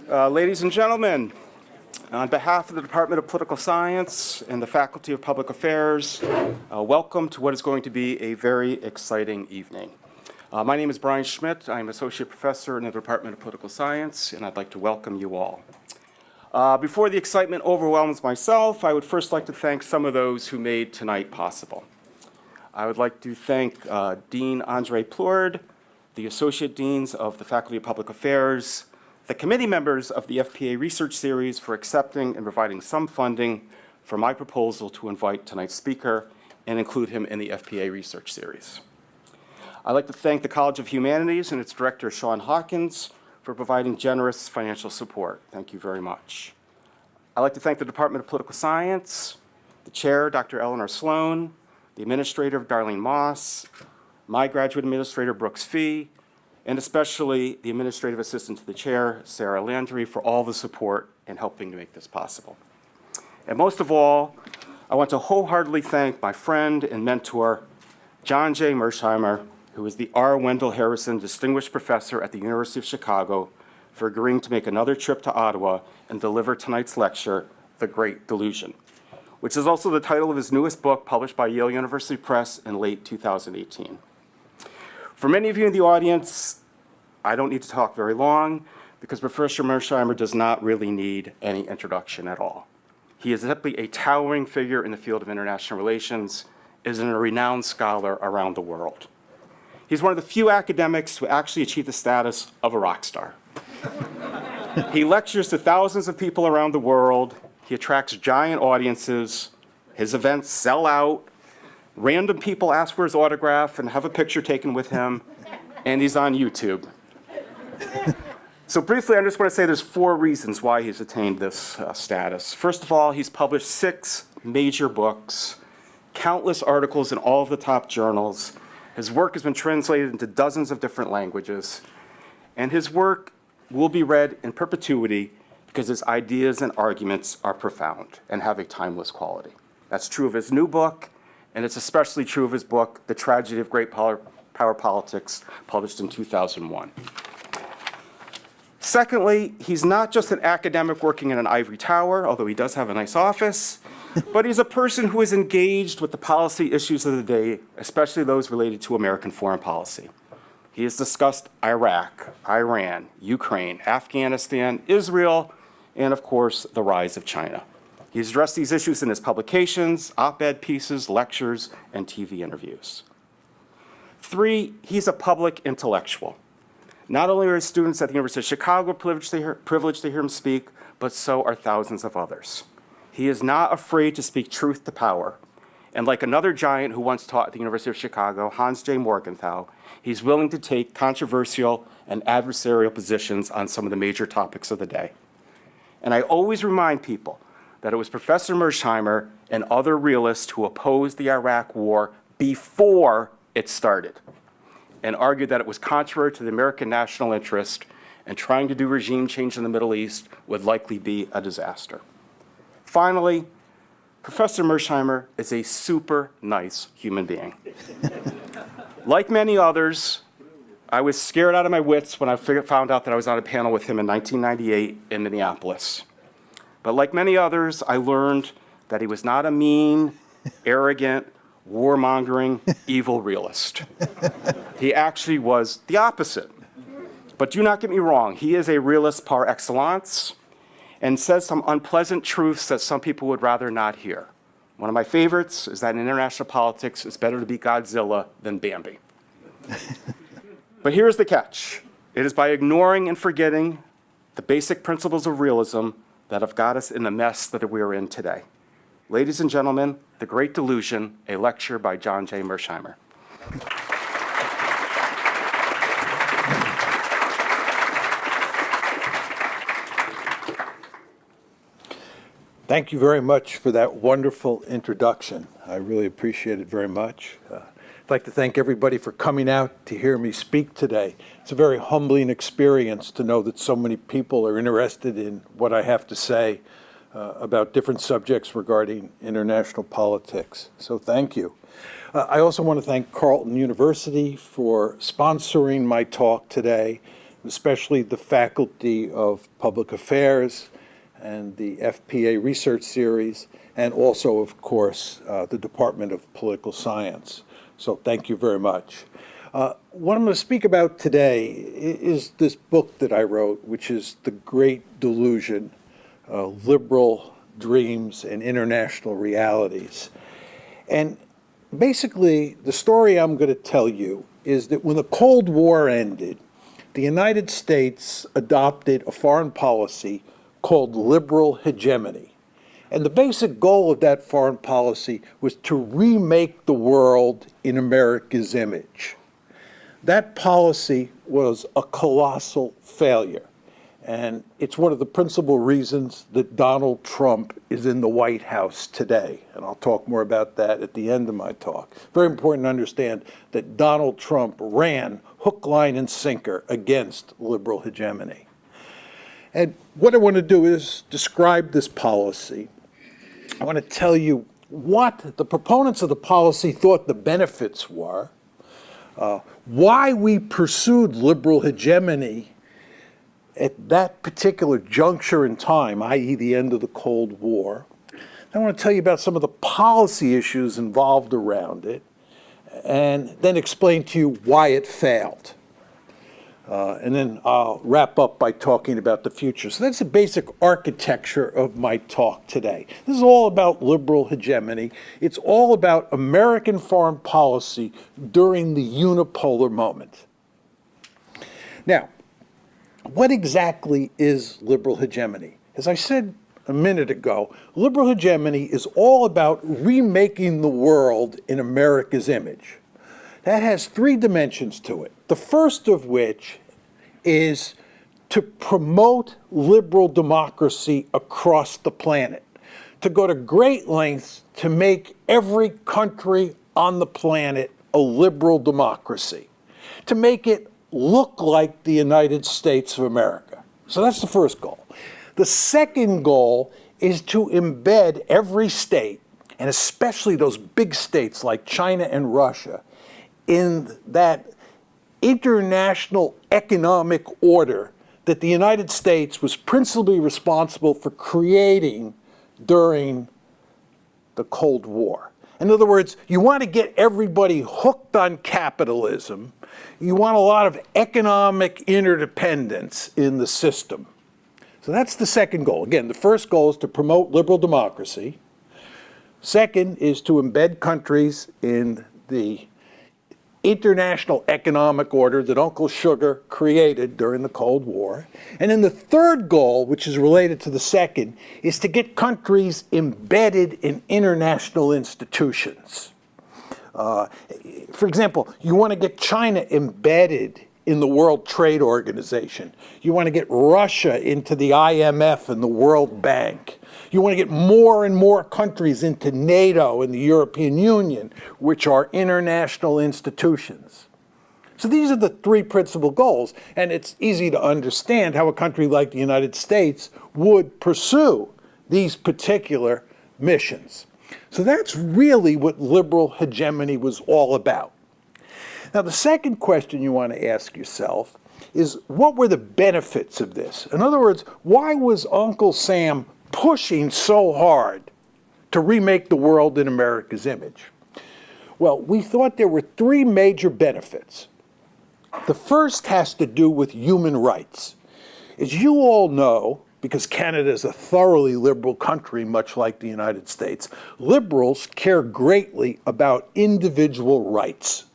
Ladies and gentlemen, on behalf of the Department of Political Science and the Faculty of Public Affairs, welcome to what is going to be a very exciting evening. My name is Brian Schmidt. I'm Associate Professor in the Department of Political Science, and I'd like to welcome you all. Before the excitement overwhelms myself, I would first like to thank some of those who made tonight possible. I would like to thank Dean Andre Plourde, the Associate Deans of the Faculty of Public Affairs, the committee members of the FPA Research Series for accepting and providing some funding for my proposal to invite tonight's speaker and include him in the FPA Research Series. I'd like to thank the College of Humanities and its director, Sean Hawkins, for providing generous financial support. Thank you very much. I'd like to thank the Department of Political Science, the chair, Dr. Eleanor Sloan, the administrator, Darlene Moss, my graduate administrator, Brooks Fee, and especially the administrative assistant to the chair, Sarah Landry, for all the support in helping to make this possible. And most of all, I want to wholeheartedly thank my friend and mentor, John J. Mearsheimer, who is the R. Wendell Harrison Distinguished Professor at the University of Chicago, for agreeing to make another trip to Ottawa and deliver tonight's lecture, The Great Delusion, which is also the title of his newest book published by Yale University Press in late 2018. For many of you in the audience, I don't need to talk very long because Professor Mearsheimer does not really need any introduction at all. He is simply a towering figure in the field of international relations, is a renowned scholar around the world. He's one of the few academics who actually achieved the status of a rock star. He lectures to thousands of people around the world. He attracts giant audiences. His events sell out. Random people ask for his autograph and have a picture taken with him, and he's on YouTube. So briefly, I just want to say there's 4 reasons why he's attained this status. First of all, he's published 6 major books, countless articles in all of the top journals. His work has been translated into dozens of different languages, and his work will be read in perpetuity because his ideas and arguments are profound and have a timeless quality. That's true of his new book, and it's especially true of his book, The Tragedy of Great Power Politics, published in 2001. Secondly, he's not just an academic working in an ivory tower, although he does have a nice office, but he's a person who is engaged with the policy issues of the day, especially those related to American foreign policy. He has discussed Iraq, Iran, Ukraine, Afghanistan, Israel, and of course, the rise of China. He's addressed these issues in his publications, op-ed pieces, lectures, and TV interviews. 3, he's a public intellectual. Not only are his students at the University of Chicago privileged to hear him speak, but so are thousands of others. He is not afraid to speak truth to power. And like another giant who once taught at the University of Chicago, Hans J. Morgenthau, he's willing to take controversial and adversarial positions on some of the major topics of the day. And I always remind people that it was Professor Mearsheimer and other realists who opposed the Iraq War before it started and argued that it was contrary to the American national interest, and trying to do regime change in the Middle East would likely be a disaster. Finally, Professor Mearsheimer is a super nice human being. Like many others, I was scared out of my wits when I found out that I was on a panel with him in 1998 in Minneapolis. But like many others, I learned that he was not a mean, arrogant, warmongering, evil realist. He actually was the opposite. But do not get me wrong, he is a realist par excellence and says some unpleasant truths that some people would rather not hear. One of my favorites is that in international politics, it's better to be Godzilla than Bambi. But here's the catch. It is by ignoring and forgetting the basic principles of realism that have got us in the mess that we are in today. Ladies and gentlemen, The Great Delusion, a lecture by John J. Mearsheimer. Thank you very much for that wonderful introduction. I really appreciate it very much. I'd like to thank everybody for coming out to hear me speak today. It's a very humbling experience to know that so many people are interested in what I have to say about different subjects regarding international politics. So thank you. I also want to thank Carleton University for sponsoring my talk today. especially the Faculty of Public Affairs and the FPA Research Series, and also, of course, the Department of Political Science. So thank you very much. What I'm going to speak about today is this book that I wrote, which is The Great Delusion, Liberal Dreams and International Realities. And basically, the story I'm going to tell you is that when the Cold War ended, the United States adopted a foreign policy called liberal hegemony. And the basic goal of that foreign policy was to remake the world in America's image. That policy was a colossal failure. And it's one of the principal reasons that Donald Trump is in the White House today. And I'll talk more about that at the end of my talk. Very important to understand that Donald Trump ran hook, line, and sinker against liberal hegemony. And what I want to do is describe this policy. I want to tell you what the proponents of the policy thought the benefits were, why we pursued liberal hegemony at that particular juncture in time, i.e. the end of the Cold War. I want to tell you about some of the policy issues involved around it, and then explain to you why it failed. And then I'll wrap up by talking about the future. So that's the basic architecture of my talk today. This is all about liberal hegemony. It's all about American foreign policy during the unipolar moment. Now, what exactly is liberal hegemony? As I said a minute ago, liberal hegemony is all about remaking the world in America's image. That has three dimensions to it. The first of which is to promote liberal democracy across the planet, to go to great lengths to make every country on the planet a liberal democracy, to make it look like the United States of America. So that's the first goal. The second goal is to embed every state, and especially those big states like China and Russia, in that international economic order that the United States was principally responsible for creating during the Cold War. In other words, you want to get everybody hooked on capitalism. You want a lot of economic interdependence in the system. So that's the second goal. Again, the first goal is to promote liberal democracy. Second is to embed countries in the international economic order that Uncle Sugar created during the Cold War. And then the third goal, which is related to the second, is to get countries embedded in international institutions. For example, you want to get China embedded in the World Trade Organization. You want to get Russia into the IMF and the World Bank. You want to get more and more countries into NATO and the European Union, which are international institutions. So these are the three principal goals, and it's easy to understand how a country like the United States would pursue these particular missions. So that's really what liberal hegemony was all about. Now, the second question you want to ask yourself is, what were the benefits of this? In other words, why was Uncle Sam pushing so hard to remake the world in America's image? Well, we thought there were three major benefits. The first has to do with human rights. As you all know, because Canada is a thoroughly liberal country, much like the United States, liberals care greatly about individual rights.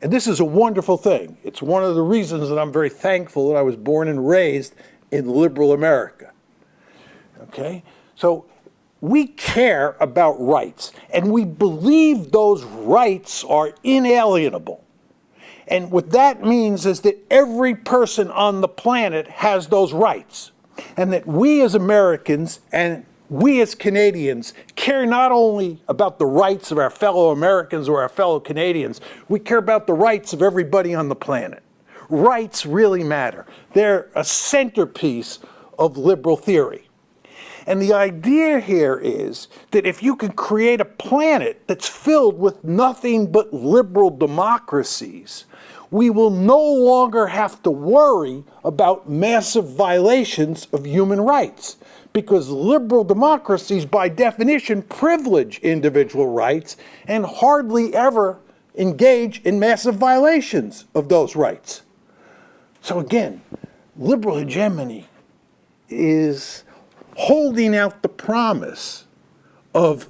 And this is a wonderful thing. It's one of the reasons that I'm very thankful that I was born and raised in liberal America. Okay? So we care about rights, and we believe those rights are inalienable. And what that means is that every person on the planet has those rights, and that we as Americans and we as Canadians care not only about the rights of our fellow Americans or our fellow Canadians, we care about the rights of everybody on the planet. Rights really matter. They're a centerpiece of liberal theory. And the idea here is that if you can create a planet that's filled with nothing but liberal democracies, we will no longer have to worry about massive violations of human rights, because liberal democracies, by definition, privilege individual rights and hardly ever engage in massive violations of those rights. So again, liberal hegemony is holding out the promise of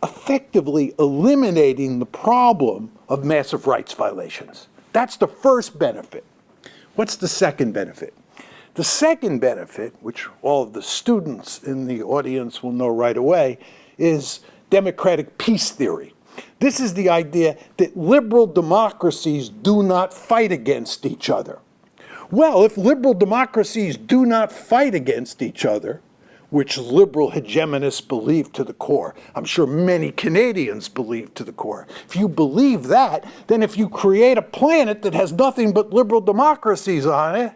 effectively eliminating the problem of massive rights violations. That's the first benefit. What's the second benefit? The second benefit, which all of the students in the audience will know right away, is democratic peace theory. This is the idea that liberal democracies do not fight against each other. Well, if liberal democracies do not fight against each other, which liberal hegemonists believe to the core, I'm sure many Canadians believe to the core. If you believe that, then if you create a planet that has nothing but liberal democracies on it,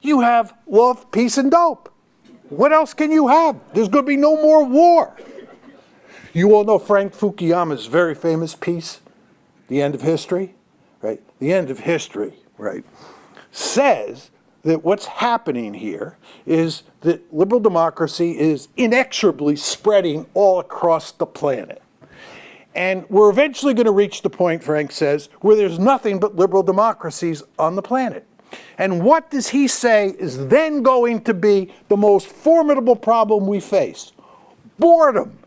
you have love, peace, and dope. What else can you have? There's going to be no more war. You all know Frank Fukuyama's very famous piece, The End of History, right? The End of History, right, says that what's happening here is that liberal democracy is inexorably spreading all across the planet. And we're eventually going to reach the point, Frank says, where there's nothing but liberal democracies on the planet. And what does he say is then going to be the most formidable problem we face? Boredom.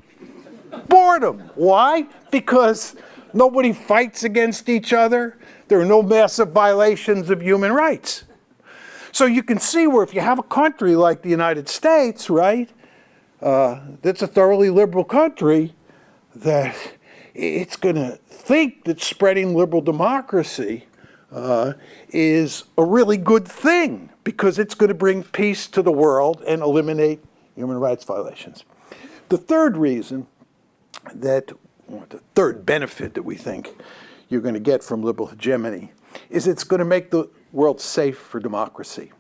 Boredom. Why? Because nobody fights against each other. There are no massive violations of human rights. So you can see where if you have a country like the United States, right, that's a thoroughly liberal country, that it's going to think that spreading liberal democracy is a really good thing because it's going to bring peace to the world and eliminate human rights violations. The third reason that, or the third benefit that we think you're going to get from liberal hegemony is it's going to make the world safe for democracy,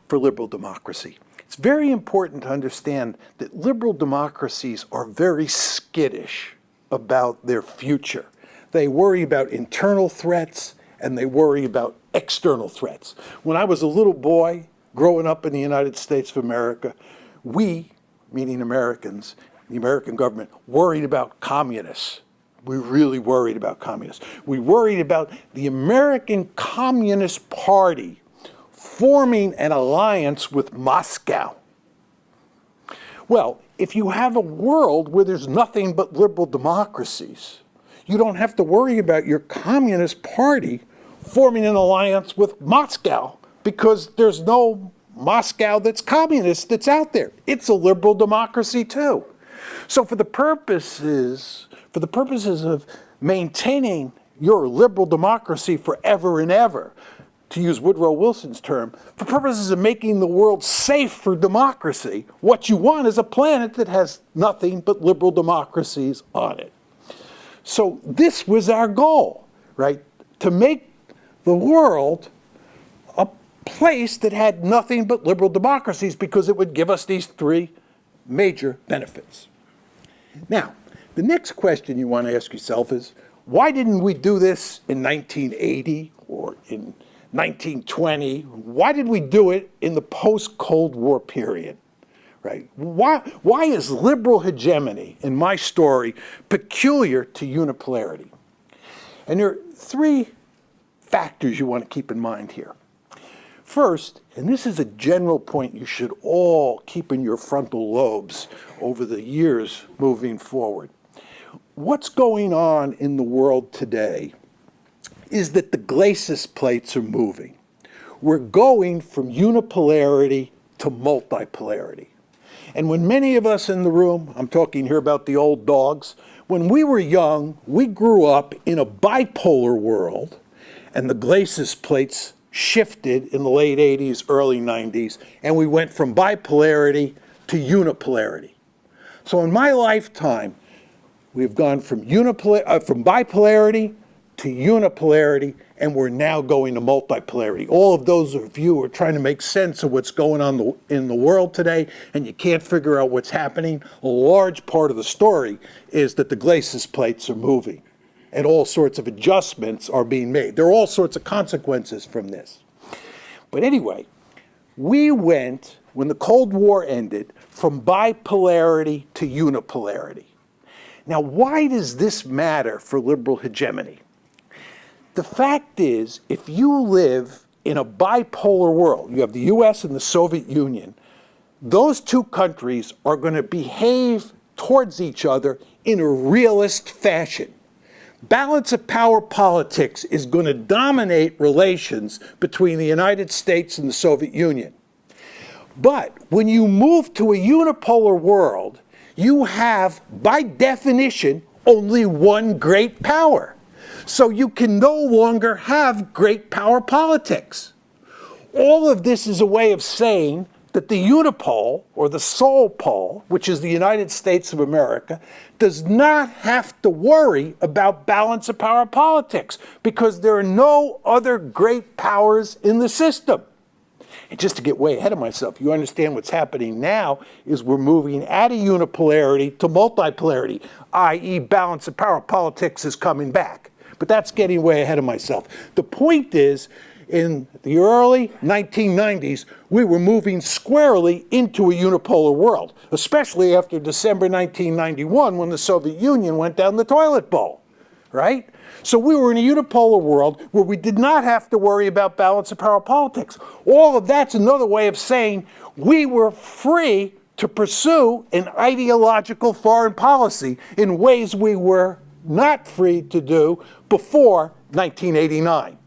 for liberal democracy. It's very important to understand that liberal democracies are very skittish about their future. They worry about internal threats and they worry about external threats. When I was a little boy growing up in the United States of America, we, meaning Americans, the American government, worried about communists. We really worried about communists. We worried about the American Communist Party forming an alliance with Moscow. Well, if you have a world where there's nothing but liberal democracies, you don't have to worry about your Communist Party forming an alliance with Moscow because there's no Moscow that's communist that's out there. It's a liberal democracy too. So for the purposes of maintaining your liberal democracy forever and ever, to use Woodrow Wilson's term, for purposes of making the world safe for democracy, what you want is a planet that has nothing but liberal democracies on it. So this was our goal, right? To make the world a place that had nothing but liberal democracies because it would give us these three major benefits. Now, the next question you want to ask yourself is, why didn't we do this in 1980 or in 1920? Why did we do it in the post-Cold War period? Right? Why is liberal hegemony, in my story, peculiar to unipolarity? And there are three factors you want to keep in mind here. First, and this is a general point you should all keep in your frontal lobes over the years moving forward. What's going on in the world today is that the glacis plates are moving. We're going from unipolarity to multipolarity. And when many of us in the room, I'm talking here about the old dogs, when we were young, we grew up in a bipolar world, and the glacis plates shifted in the late 80s, early 90s, and we went from bipolarity to unipolarity. So in my lifetime, we've gone from bipolarity to unipolarity, and we're now going to multipolarity. All of those of you who are trying to make sense of what's going on in the world today, and you can't figure out what's happening, a large part of the story is that the glacis plates are moving. and all sorts of adjustments are being made. There are all sorts of consequences from this. But anyway, we went, when the Cold War ended, from bipolarity to unipolarity. Now, why does this matter for liberal hegemony? The fact is, if you live in a bipolar world, you have the US and the Soviet Union, those two countries are going to behave towards each other in a realist fashion. Balance of power politics is going to dominate relations between the United States and the Soviet Union. But when you move to a unipolar world, you have, by definition, only one great power. So you can no longer have great power politics. All of this is a way of saying that the unipole, or the sole pole, which is the United States of America, does not have to worry about balance of power politics because there are no other great powers in the system. And just to get way ahead of myself, you understand what's happening now is we're moving out of unipolarity to multipolarity, i.e. balance of power politics is coming back. But that's getting way ahead of myself. The point is, in the early 1990s, we were moving squarely into a unipolar world, especially after December 1991 when the Soviet Union went down the toilet bowl, right? So we were in a unipolar world where we did not have to worry about balance of power politics. All of that's another way of saying we were free to pursue an ideological foreign policy in ways we were not free to do before 1989.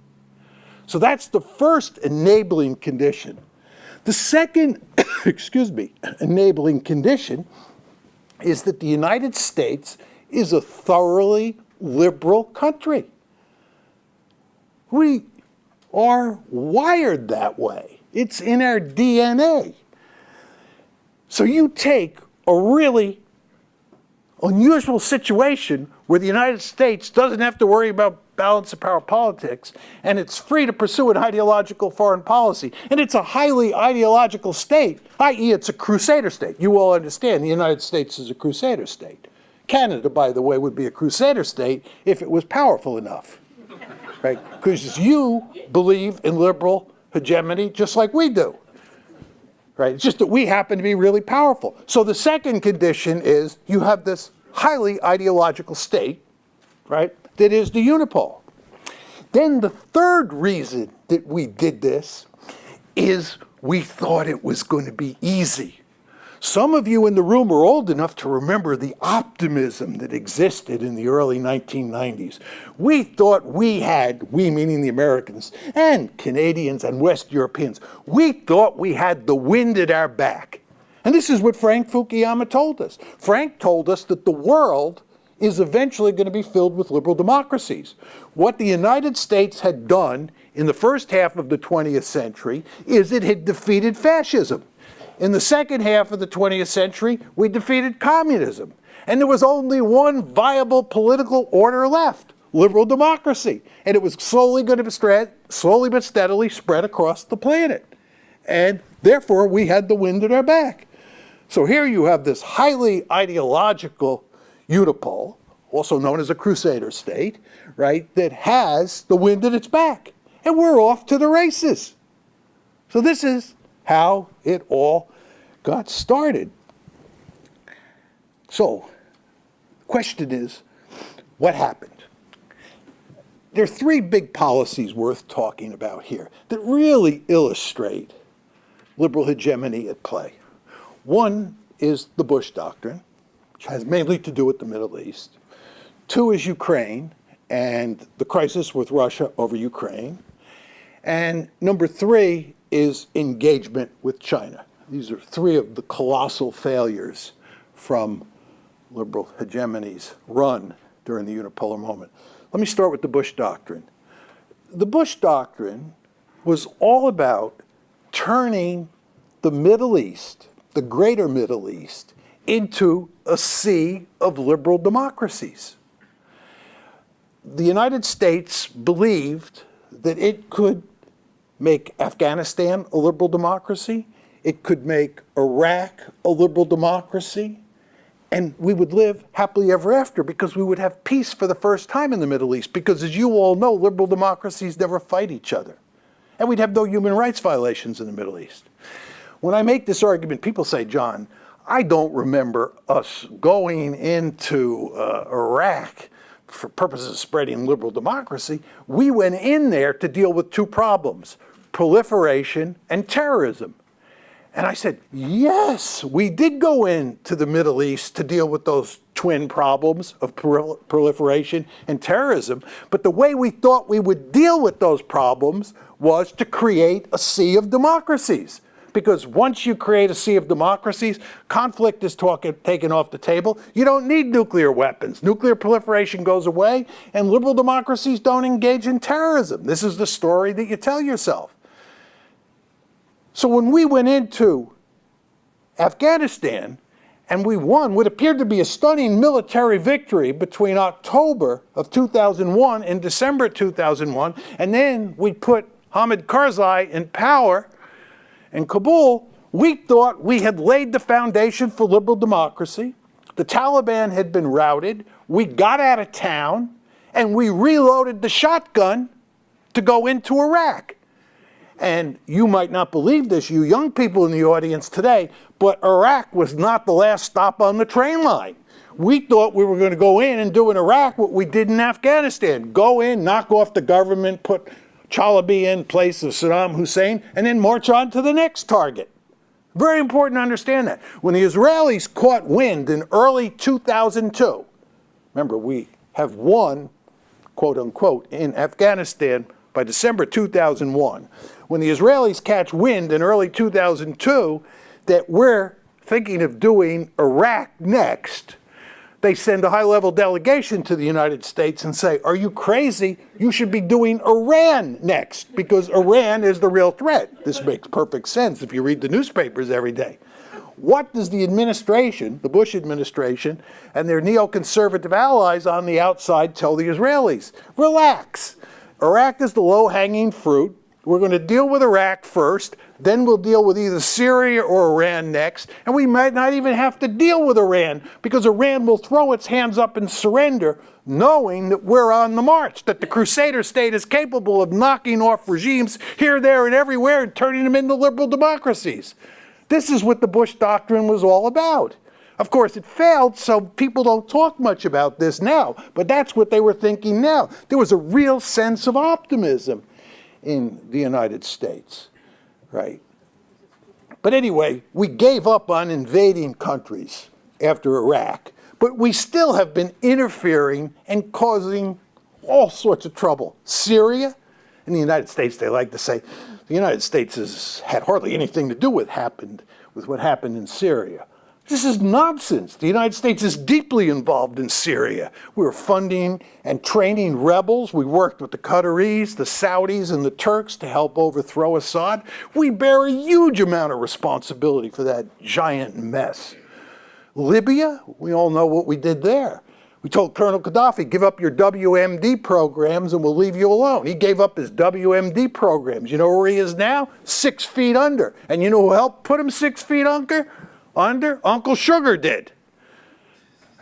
So that's the first enabling condition. The second, enabling condition is that the United States is a thoroughly liberal country. We are wired that way. It's in our DNA. So you take a really unusual situation where the United States doesn't have to worry about balance of power politics, and it's free to pursue an ideological foreign policy. And it's a highly ideological state, i.e. it's a crusader state. You all understand the United States is a crusader state. Canada, by the way, would be a crusader state if it was powerful enough, right? Because you believe in liberal hegemony just like we do, right? It's just that we happen to be really powerful. So the second condition is you have this highly ideological state, right, that is the unipole. Then the third reason that we did this is we thought it was going to be easy. Some of you in the room are old enough to remember the optimism that existed in the early 1990s. We thought we meaning the Americans and Canadians and West Europeans, we thought we had the wind at our back. And this is what Frank Fukuyama told us. Frank told us that the world is eventually going to be filled with liberal democracies. What the United States had done in the first half of the 20th century is it had defeated fascism. In the second half of the 20th century, we defeated communism. And there was only one viable political order left, liberal democracy. And it was slowly but steadily spread across the planet. And therefore, we had the wind at our back. So here you have this highly ideological unipole, also known as a crusader state, right, that has the wind at its back. And we're off to the races. So this is how it all got started. So, the question is, what happened? There are three big policies worth talking about here that really illustrate liberal hegemony at play. One is the Bush Doctrine, which has mainly to do with the Middle East. Two is Ukraine and the crisis with Russia over Ukraine. And number three is engagement with China. These are three of the colossal failures from liberal hegemony's run during the unipolar moment. Let me start with the Bush Doctrine. The Bush Doctrine was all about turning the Middle East, the greater Middle East, into a sea of liberal democracies. The United States believed that it could make Afghanistan a liberal democracy, it could make Iraq a liberal democracy, And we would live happily ever after because we would have peace for the first time in the Middle East. Because as you all know, liberal democracies never fight each other. And we'd have no human rights violations in the Middle East. When I make this argument, people say, John, I don't remember us going into Iraq for purposes of spreading liberal democracy. We went in there to deal with two problems, proliferation and terrorism. And I said, yes, we did go into the Middle East to deal with those twin problems of proliferation and terrorism. But the way we thought we would deal with those problems was to create a sea of democracies. Because once you create a sea of democracies, conflict is taken off the table. You don't need nuclear weapons. Nuclear proliferation goes away, and liberal democracies don't engage in terrorism. This is the story that you tell yourself. So when we went into Afghanistan and we won what appeared to be a stunning military victory between October of 2001 and December 2001, and then we put Hamid Karzai in power in Kabul, we thought we had laid the foundation for liberal democracy. The Taliban had been routed. We got out of town and we reloaded the shotgun to go into Iraq. And you might not believe this, you young people in the audience today, but Iraq was not the last stop on the train line. We thought we were going to go in and do in Iraq what we did in Afghanistan. Go in, knock off the government, put Chalabi in place of Saddam Hussein, and then march on to the next target. Very important to understand that. When the Israelis caught wind in early 2002, remember we have won, quote unquote, in Afghanistan by December 2001. When the Israelis catch wind in early 2002 that we're thinking of doing Iraq next, they send a high-level delegation to the United States and say, are you crazy? You should be doing Iran next, because Iran is the real threat. This makes perfect sense if you read the newspapers every day. What does the administration, the Bush administration, and their neoconservative allies on the outside tell the Israelis? Relax. Iraq is the low-hanging fruit. We're going to deal with Iraq first, then we'll deal with either Syria or Iran next, and we might not even have to deal with Iran, because Iran will throw its hands up and surrender, knowing that we're on the march, that the Crusader state is capable of knocking off regimes here, there, and everywhere and turning them into liberal democracies. This is what the Bush doctrine was all about. Of course, it failed, so people don't talk much about this now, but that's what they were thinking now. There was a real sense of optimism in the United States, right? But anyway, we gave up on invading countries after Iraq, but we still have been interfering and causing all sorts of trouble. Syria, in the United States, they like to say, the United States has had hardly anything to do with what happened in Syria. This is nonsense. The United States is deeply involved in Syria. We were funding and training rebels. We worked with the Qataris, the Saudis, and the Turks to help overthrow Assad. We bear a huge amount of responsibility for that giant mess. Libya, we all know what we did there. We told Colonel Gaddafi, give up your WMD programs and we'll leave you alone. He gave up his WMD programs. You know where he is now? 6 feet under. And you know who helped put him 6 feet under? Uncle Sugar did.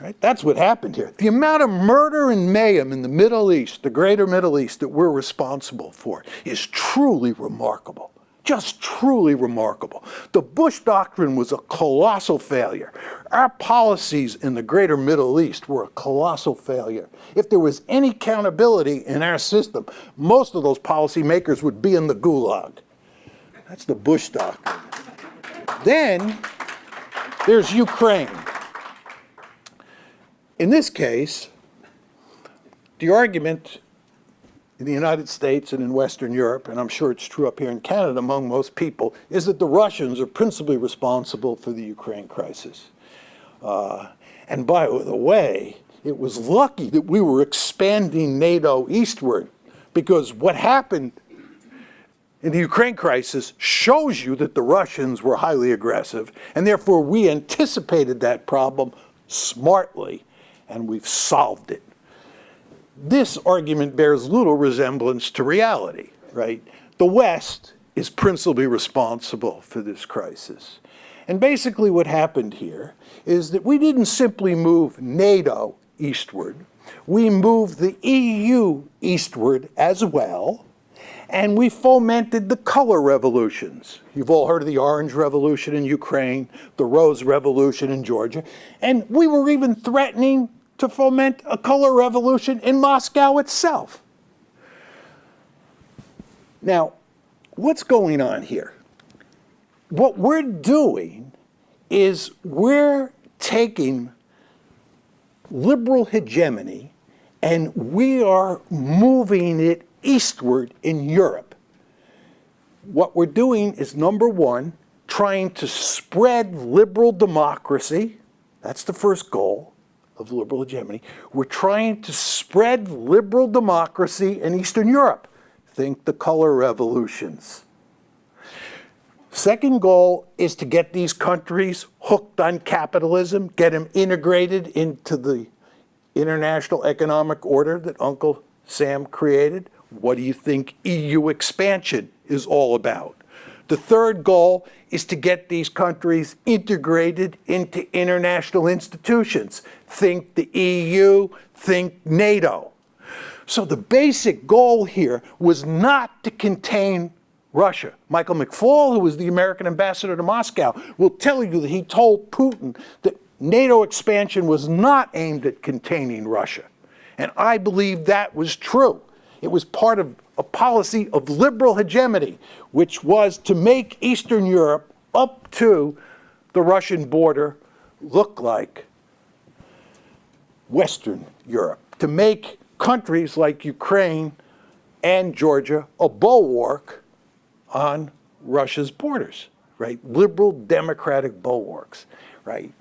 Right? That's what happened here. The amount of murder and mayhem in the Middle East, the greater Middle East, that we're responsible for is truly remarkable. Just truly remarkable. The Bush doctrine was a colossal failure. Our policies in the greater Middle East were a colossal failure. If there was any accountability in our system, most of those policymakers would be in the gulag. That's the Bush doctrine. Then there's Ukraine. In this case, the argument in the United States and in Western Europe, and I'm sure it's true up here in Canada among most people, is that the Russians are principally responsible for the Ukraine crisis. And by the way, it was lucky that we were expanding NATO eastward, because what happened in the Ukraine crisis shows you that the Russians were highly aggressive, and therefore we anticipated that problem smartly, and we've solved it. This argument bears little resemblance to reality, right? The West is principally responsible for this crisis. And basically what happened here is that we didn't simply move NATO eastward, we moved the EU eastward as well, and we fomented the color revolutions. You've all heard of the Orange Revolution in Ukraine, the Rose Revolution in Georgia, and we were even threatening to foment a color revolution in Moscow itself. Now, what's going on here? What we're doing is we're taking liberal hegemony and we are moving it eastward in Europe. What we're doing is, number one, trying to spread liberal democracy. That's the first goal of liberal hegemony. We're trying to spread liberal democracy in Eastern Europe. Think the color revolutions. Second goal is to get these countries hooked on capitalism, get them integrated into the international economic order that Uncle Sam created. What do you think EU expansion is all about? The third goal is to get these countries integrated into international institutions. Think the EU, think NATO. So the basic goal here was not to contain Russia. Michael McFaul, who was the American ambassador to Moscow, will tell you that he told Putin that NATO expansion was not aimed at containing Russia. And I believe that was true. It was part of a policy of liberal hegemony, which was to make Eastern Europe up to the Russian border look like Western Europe, to make countries like Ukraine and Georgia a bulwark on Russia's borders, right? Liberal democratic bulwarks, right?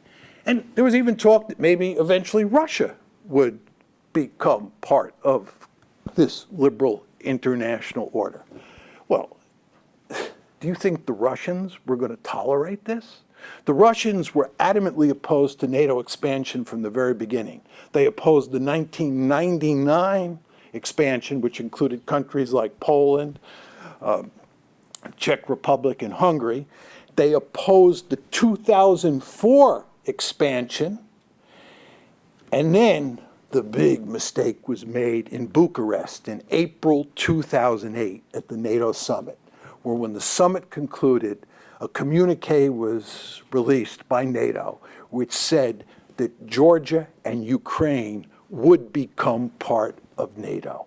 And there was even talk that maybe eventually Russia would become part of this liberal international order. Well, do you think the Russians were going to tolerate this? The Russians were adamantly opposed to NATO expansion from the very beginning. They opposed the 1999 expansion, which included countries like Poland, Czech Republic, and Hungary. They opposed the 2004 expansion, and then the big mistake was made in Bucharest in April 2008 at the NATO summit, where when the summit concluded, a communique was released by NATO, which said that Georgia and Ukraine would become part of NATO.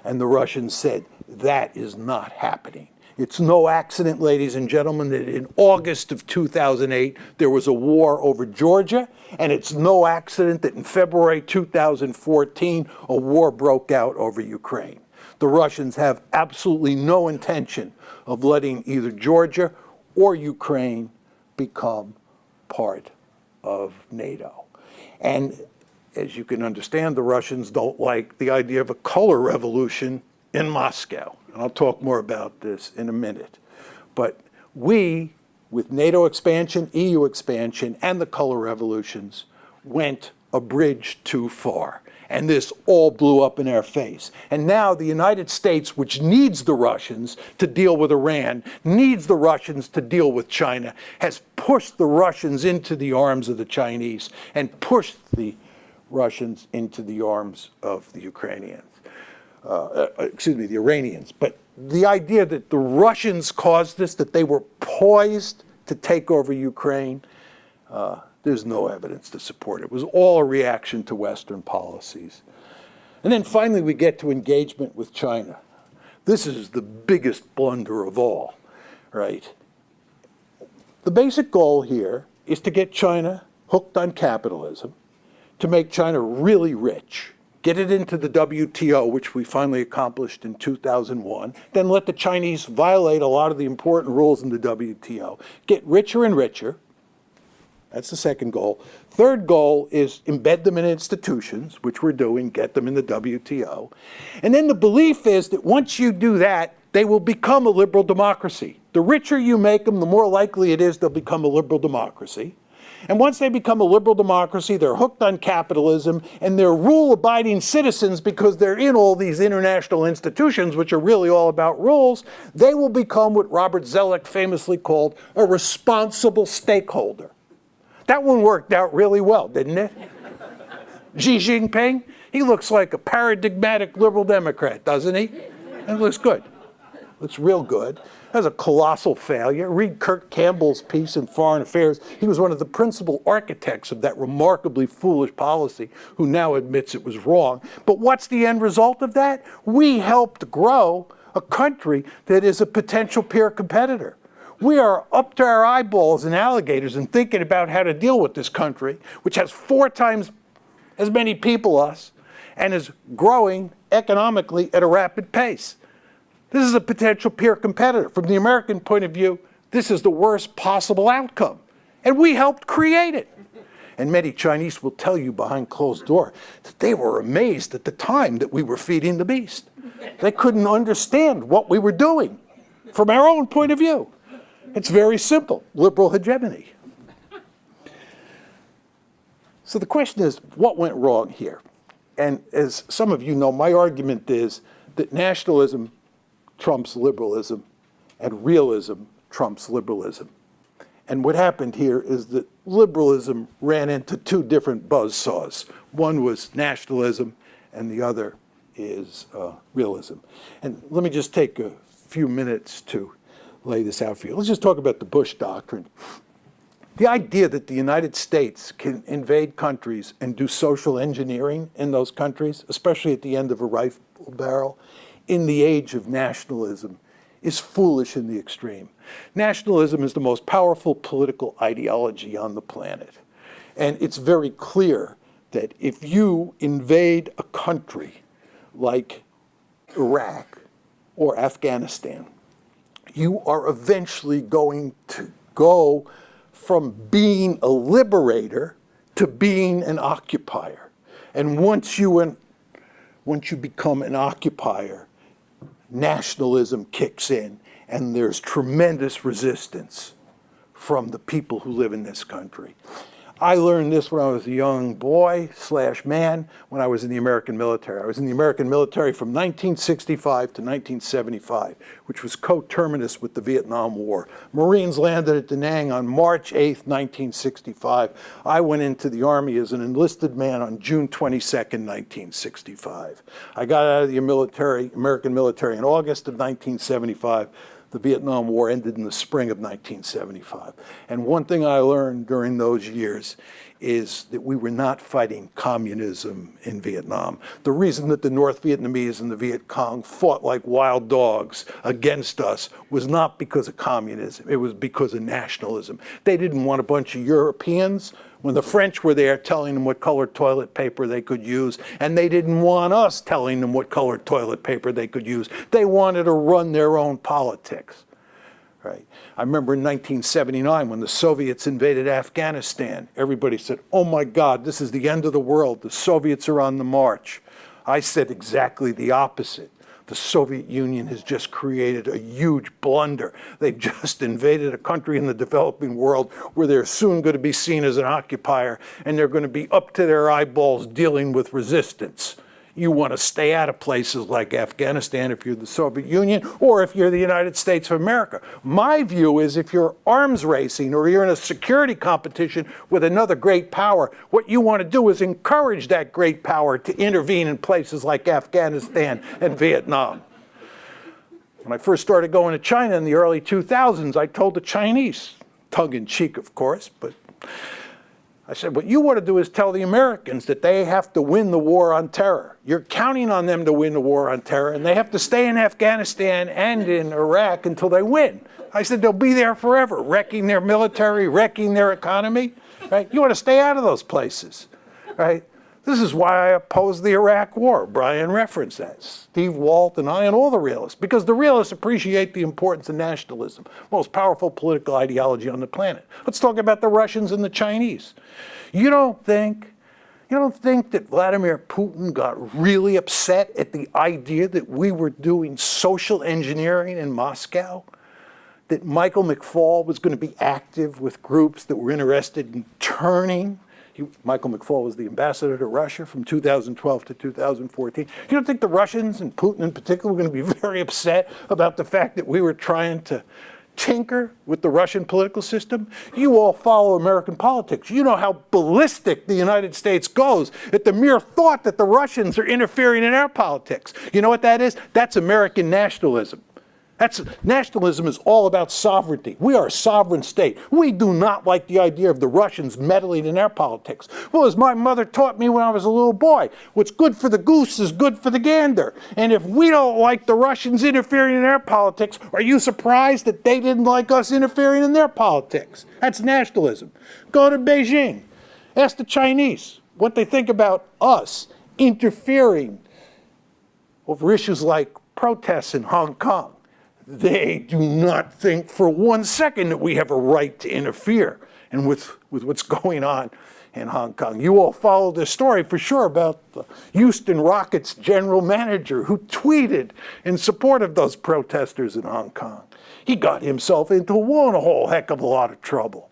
And the Russians said, that is not happening. It's no accident, ladies and gentlemen, that in August of 2008, there was a war over Georgia, and it's no accident that in February 2014, a war broke out over Ukraine. The Russians have absolutely no intention of letting either Georgia or Ukraine become part of NATO. And as you can understand, the Russians don't like the idea of a color revolution in Moscow. And I'll talk more about this in a minute. But we, with NATO expansion, EU expansion, and the color revolutions, went a bridge too far. And this all blew up in our face. And now the United States, which needs the Russians to deal with Iran, needs the Russians to deal with China, has pushed the Russians into the arms of the Chinese and pushed the Russians into the arms of the Ukrainians. The Iranians. But the idea that the Russians caused this, that they were poised to take over Ukraine, there's no evidence to support it. It was all a reaction to Western policies. And then finally we get to engagement with China. This is the biggest blunder of all, right? The basic goal here is to get China hooked on capitalism, to make China really rich, get it into the WTO, which we finally accomplished in 2001, then let the Chinese violate a lot of the important rules in the WTO, get richer and richer. That's the second goal. Third goal is embed them in institutions, which we're doing, get them in the WTO. And then the belief is that once you do that, they will become a liberal democracy. The richer you make them, the more likely it is they'll become a liberal democracy. And once they become a liberal democracy, they're hooked on capitalism, and they're rule-abiding citizens because they're in all these international institutions, which are really all about rules. They will become what Robert Zellick famously called a responsible stakeholder. That one worked out really well, didn't it? Xi Jinping, he looks like a paradigmatic liberal Democrat, doesn't he? And looks good. Looks real good. That's a colossal failure. Read Kurt Campbell's piece in Foreign Affairs. He was one of the principal architects of that remarkably foolish policy, who now admits it was wrong. But what's the end result of that? We helped grow a country that is a potential peer competitor. We are up to our eyeballs in alligators and thinking about how to deal with this country, which has 4 times as many people as us and is growing economically at a rapid pace. This is a potential peer competitor. From the American point of view, this is the worst possible outcome. And we helped create it. And many Chinese will tell you behind closed door that they were amazed at the time that we were feeding the beast. They couldn't understand what we were doing from our own point of view. It's very simple, liberal hegemony. So the question is, what went wrong here? And as some of you know, my argument is that nationalism trumps liberalism, and realism trumps liberalism. And what happened here is that liberalism ran into 2 different buzzsaws. One was nationalism, and the other is realism. And let me just take a few minutes to lay this out for you. Let's just talk about the Bush Doctrine. The idea that the United States can invade countries and do social engineering in those countries, especially at the end of a rifle barrel, in the age of nationalism, is foolish in the extreme. Nationalism is the most powerful political ideology on the planet. And it's very clear that if you invade a country like Iraq or Afghanistan, you are eventually going to go from being a liberator to being an occupier. And once you become an occupier, nationalism kicks in, and there's tremendous resistance from the people who live in this country. I learned this when I was a young boy/man when I was in the American military. I was in the American military from 1965 to 1975, which was coterminous with the Vietnam War. Marines landed at Da Nang on March 8th, 1965. I went into the Army as an enlisted man on June 22nd, 1965. I got out of the American military in August of 1975. The Vietnam War ended in the spring of 1975. And one thing I learned during those years is that we were not fighting communism in Vietnam. The reason that the North Vietnamese and the Viet Cong fought like wild dogs against us was not because of communism, it was because of nationalism. They didn't want a bunch of Europeans when the French were there telling them what colored toilet paper they could use, and they didn't want us telling them what colored toilet paper they could use. They wanted to run their own politics. Right. I remember in 1979 when the Soviets invaded Afghanistan, everybody said, "Oh my God, this is the end of the world. The Soviets are on the march." I said exactly the opposite. The Soviet Union has just created a huge blunder. They've just invaded a country in the developing world where they're soon going to be seen as an occupier, and they're going to be up to their eyeballs dealing with resistance. You want to stay out of places like Afghanistan if you're the Soviet Union or if you're the United States of America. My view is if you're arms racing or you're in a security competition with another great power, what you want to do is encourage that great power to intervene in places like Afghanistan and Vietnam. When I first started going to China in the early 2000s, I told the Chinese, tongue-in-cheek of course, but I said, what you want to do is tell the Americans that they have to win the war on terror. You're counting on them to win the war on terror, and they have to stay in Afghanistan and in Iraq until they win. I said, they'll be there forever, wrecking their military, wrecking their economy, right? You want to stay out of those places, right? This is why I oppose the Iraq War. Brian referenced that. Steve Walt and I and all the realists, because the realists appreciate the importance of nationalism, most powerful political ideology on the planet. Let's talk about the Russians and the Chinese. You don't think that Vladimir Putin got really upset at the idea that we were doing social engineering in Moscow? that Michael McFaul was going to be active with groups that were interested in turning. Michael McFaul was the ambassador to Russia from 2012 to 2014. You don't think the Russians, and Putin in particular, were going to be very upset about the fact that we were trying to tinker with the Russian political system? You all follow American politics. You know how ballistic the United States goes at the mere thought that the Russians are interfering in our politics. You know what that is? That's American nationalism. Nationalism is all about sovereignty. We are a sovereign state. We do not like the idea of the Russians meddling in our politics. Well, as my mother taught me when I was a little boy, what's good for the goose is good for the gander. And if we don't like the Russians interfering in our politics, are you surprised that they didn't like us interfering in their politics? That's nationalism. Go to Beijing. Ask the Chinese what they think about us interfering over issues like protests in Hong Kong. They do not think for 1 second that we have a right to interfere and with what's going on in Hong Kong. You all follow this story for sure about the Houston Rockets general manager who tweeted in support of those protesters in Hong Kong. He got himself into a whole heck of a lot of trouble.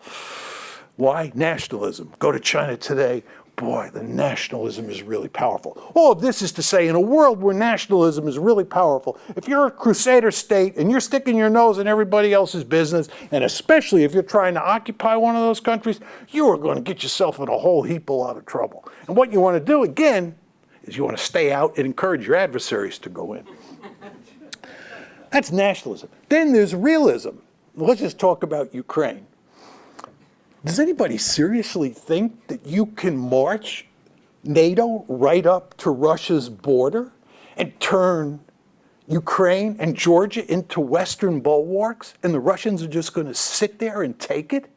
Why? Nationalism. Go to China today. Boy, the nationalism is really powerful. All of this is to say, in a world where nationalism is really powerful, if you're a crusader state and you're sticking your nose in everybody else's business, and especially if you're trying to occupy one of those countries, you are going to get yourself in a whole heap of lot of trouble. And what you want to do, again, is you want to stay out and encourage your adversaries to go in. That's nationalism. Then there's realism. Let's just talk about Ukraine. Does anybody seriously think that you can march NATO right up to Russia's border and turn Ukraine and Georgia into Western bulwarks, and the Russians are just going to sit there and take it?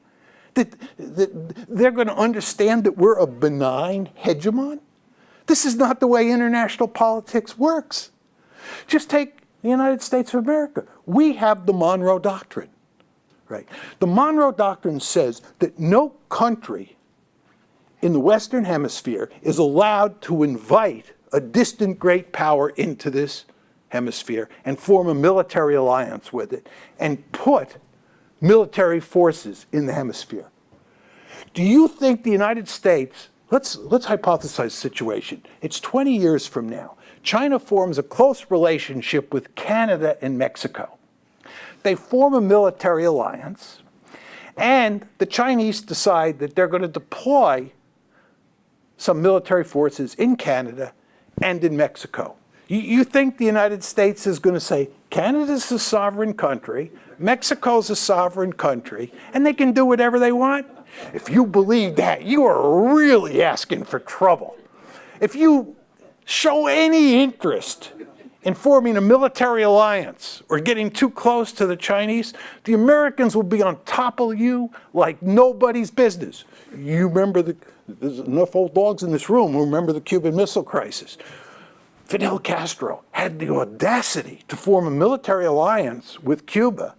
That they're going to understand that we're a benign hegemon? This is not the way international politics works. Just take the United States of America. We have the Monroe Doctrine. Right. The Monroe Doctrine says that no country in the Western Hemisphere is allowed to invite a distant great power into this hemisphere and form a military alliance with it and put military forces in the hemisphere. Do you think the United States, let's hypothesize a situation. It's 20 years from now. China forms a close relationship with Canada and Mexico. They form a military alliance, and the Chinese decide that they're going to deploy some military forces in Canada and in Mexico. You think the United States is going to say, Canada's a sovereign country, Mexico's a sovereign country, and they can do whatever they want? If you believe that, you are really asking for trouble. If you show any interest in forming a military alliance or getting too close to the Chinese, the Americans will be on top of you like nobody's business. You remember there's enough old dogs in this room who remember the Cuban Missile Crisis. Fidel Castro had the audacity to form a military alliance with Cuba,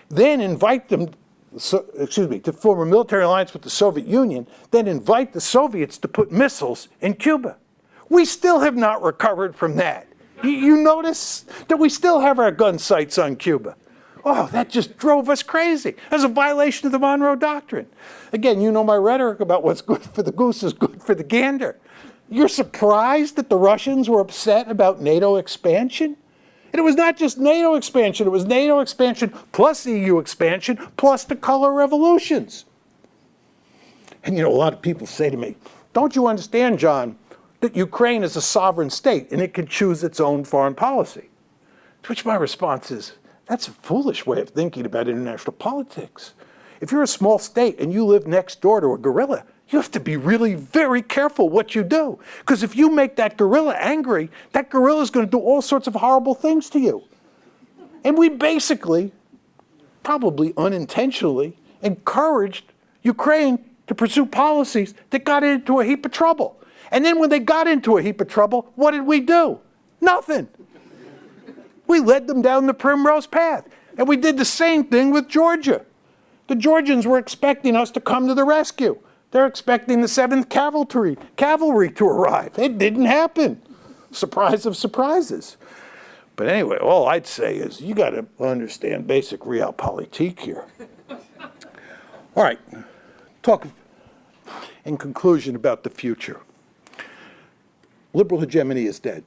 then invite them, to form a military alliance with the Soviet Union, then invite the Soviets to put missiles in Cuba. We still have not recovered from that. You notice that we still have our gun sights on Cuba. Oh, that just drove us crazy. That's a violation of the Monroe Doctrine. Again, you know my rhetoric about what's good for the goose is good for the gander. You're surprised that the Russians were upset about NATO expansion? And it was not just NATO expansion, it was NATO expansion plus EU expansion plus the color revolutions. And you know, a lot of people say to me, don't you understand, John, that Ukraine is a sovereign state and it can choose its own foreign policy? To which my response is, that's a foolish way of thinking about international politics. If you're a small state and you live next door to a guerrilla, you have to be really very careful what you do. Because if you make that guerrilla angry, that guerrilla is going to do all sorts of horrible things to you. And we basically, probably unintentionally, encouraged Ukraine to pursue policies that got into a heap of trouble. And then when they got into a heap of trouble, what did we do? Nothing. We led them down the primrose path. And we did the same thing with Georgia. The Georgians were expecting us to come to the rescue. They're expecting the 7th Cavalry to arrive. It didn't happen. Surprise of surprises. But anyway, all I'd say is you got to understand basic realpolitik here. All right, talk in conclusion about the future. Liberal hegemony is dead.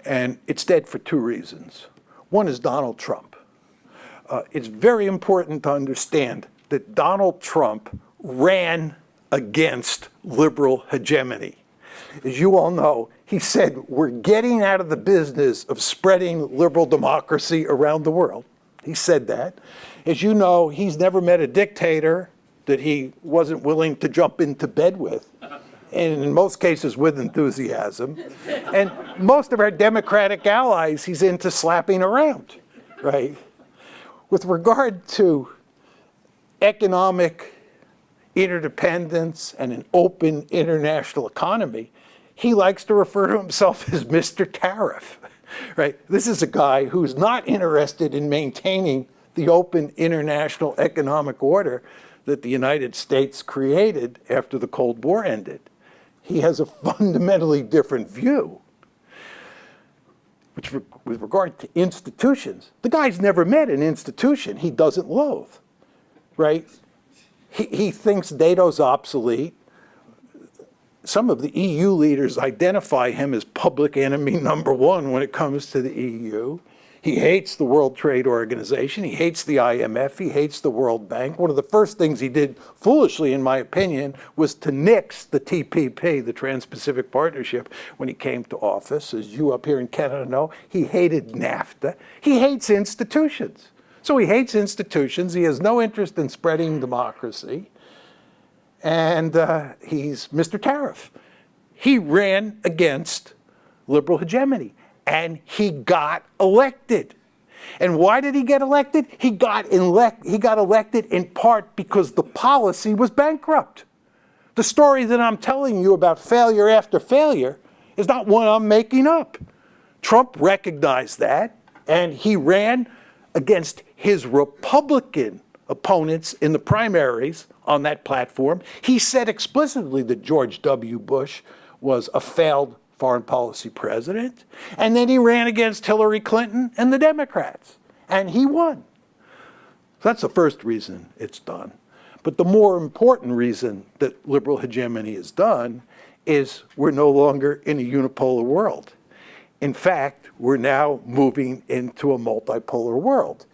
And it's dead for two reasons. One is Donald Trump. It's very important to understand that Donald Trump ran against liberal hegemony. As you all know, he said, we're getting out of the business of spreading liberal democracy around the world. He said that. As you know, he's never met a dictator that he wasn't willing to jump into bed with, and in most cases with enthusiasm. And most of our Democratic allies he's into slapping around, right? With regard to economic interdependence and an open international economy, he likes to refer to himself as Mr. Tariff, right? This is a guy who's not interested in maintaining the open international economic order that the United States created after the Cold War ended. He has a fundamentally different view. Which, with regard to institutions, the guy's never met an institution he doesn't loathe, right? He thinks NATO's obsolete. Some of the EU leaders identify him as public enemy number one when it comes to the EU. He hates the World Trade Organization. He hates the IMF. He hates the World Bank. One of the first things he did, foolishly in my opinion, was to nix the TPP, the Trans-Pacific Partnership, when he came to office. As you up here in Canada know, he hated NAFTA. He hates institutions. So he hates institutions. He has no interest in spreading democracy. And he's Mr. Tariff. He ran against liberal hegemony, and he got elected. And why did he get elected? He got elected in part because the policy was bankrupt. The story that I'm telling you about failure after failure is not one I'm making up. Trump recognized that, and he ran against his Republican opponents in the primaries on that platform. He said explicitly that George W. Bush was a failed foreign policy president, and then he ran against Hillary Clinton and the Democrats, and he won. So that's the first reason it's done. But the more important reason that liberal hegemony is done is we're no longer in a unipolar world. In fact, we're now moving into a multipolar world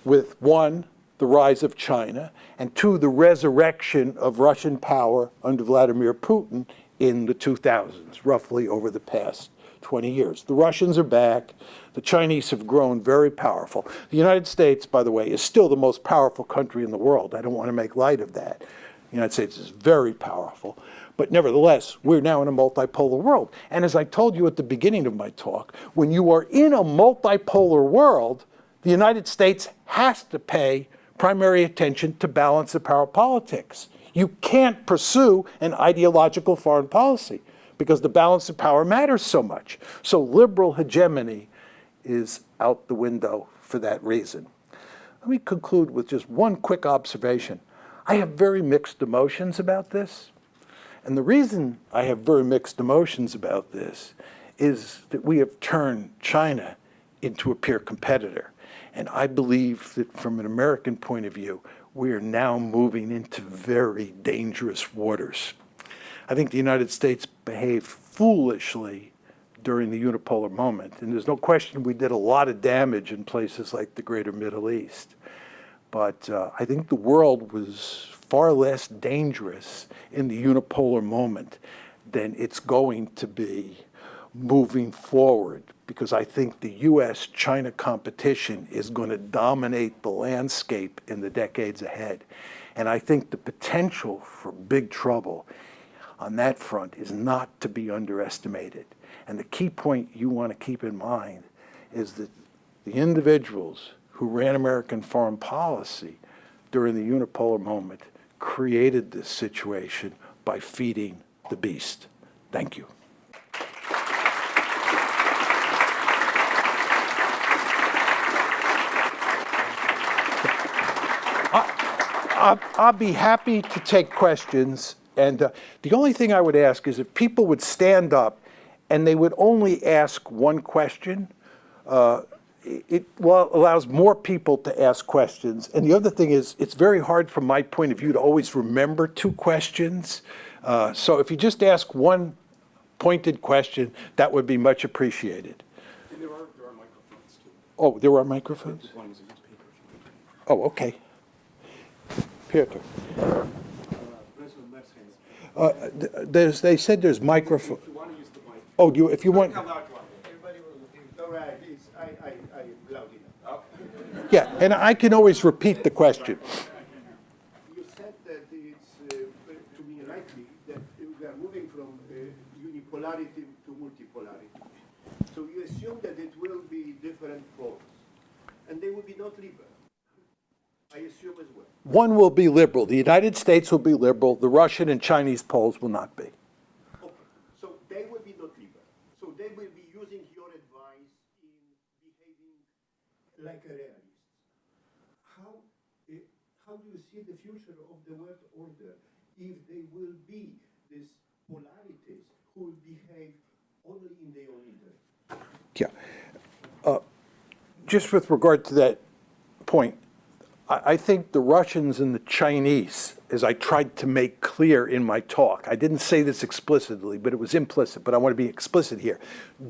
with one, the rise of China, and two, the resurrection of Russian power under Vladimir Putin in the 2000s, roughly over the past 20 years. The Russians are back. The Chinese have grown very powerful. The United States, by the way, is still the most powerful country in the world. I don't want to make light of that. The United States is very powerful. But nevertheless, we're now in a multipolar world. And as I told you at the beginning of my talk, when you are in a multipolar world, the United States has to pay primary attention to balance of power politics. You can't pursue an ideological foreign policy because the balance of power matters so much. So liberal hegemony is out the window for that reason. Let me conclude with just one quick observation. I have very mixed emotions about this. And the reason I have very mixed emotions about this is that we have turned China into a peer competitor. And I believe that from an American point of view, we are now moving into very dangerous waters. I think the United States behaved foolishly during the unipolar moment. And there's no question we did a lot of damage in places like the greater Middle East. But I think the world was far less dangerous in the unipolar moment than it's going to be moving forward, because I think the US-China competition is going to dominate the landscape in the decades ahead. And I think the potential for big trouble on that front is not to be underestimated. And the key point you want to keep in mind is that the individuals who ran American foreign policy during the unipolar moment created this situation by feeding the beast. Thank you. I'll be happy to take questions. And the only thing I would ask is if people would stand up and they would only ask one question it allows more people to ask questions. And the other thing is, it's very hard from my point of view to always remember two questions. So if you just ask one pointed question, that would be much appreciated. And there are microphones too. Oh, there are microphones? As long as you use paper if you need to. Oh, okay. Peter. They said there's microphone. If you want to use the mic. Oh, if you want. How loud do you want it? Everybody will. All right, I'm loud enough. Okay. Yeah, and I can always repeat the question. You said that it's, to me, likely that we are moving from unipolarity to multipolarity. So you assume that it will be different poles, and they will be not liberal. I assume as well. One will be liberal. The United States will be liberal. The Russian and Chinese poles will not be. Okay, so they will be not liberal. So they will be using your advice in behaving like a realist. How do you see the future of the world order if they will be these polarities who will behave only in their own interest? Yeah. Just with regard to that point, I think the Russians and the Chinese, as I tried to make clear in my talk, I didn't say this explicitly, but it was implicit, but I want to be explicit here.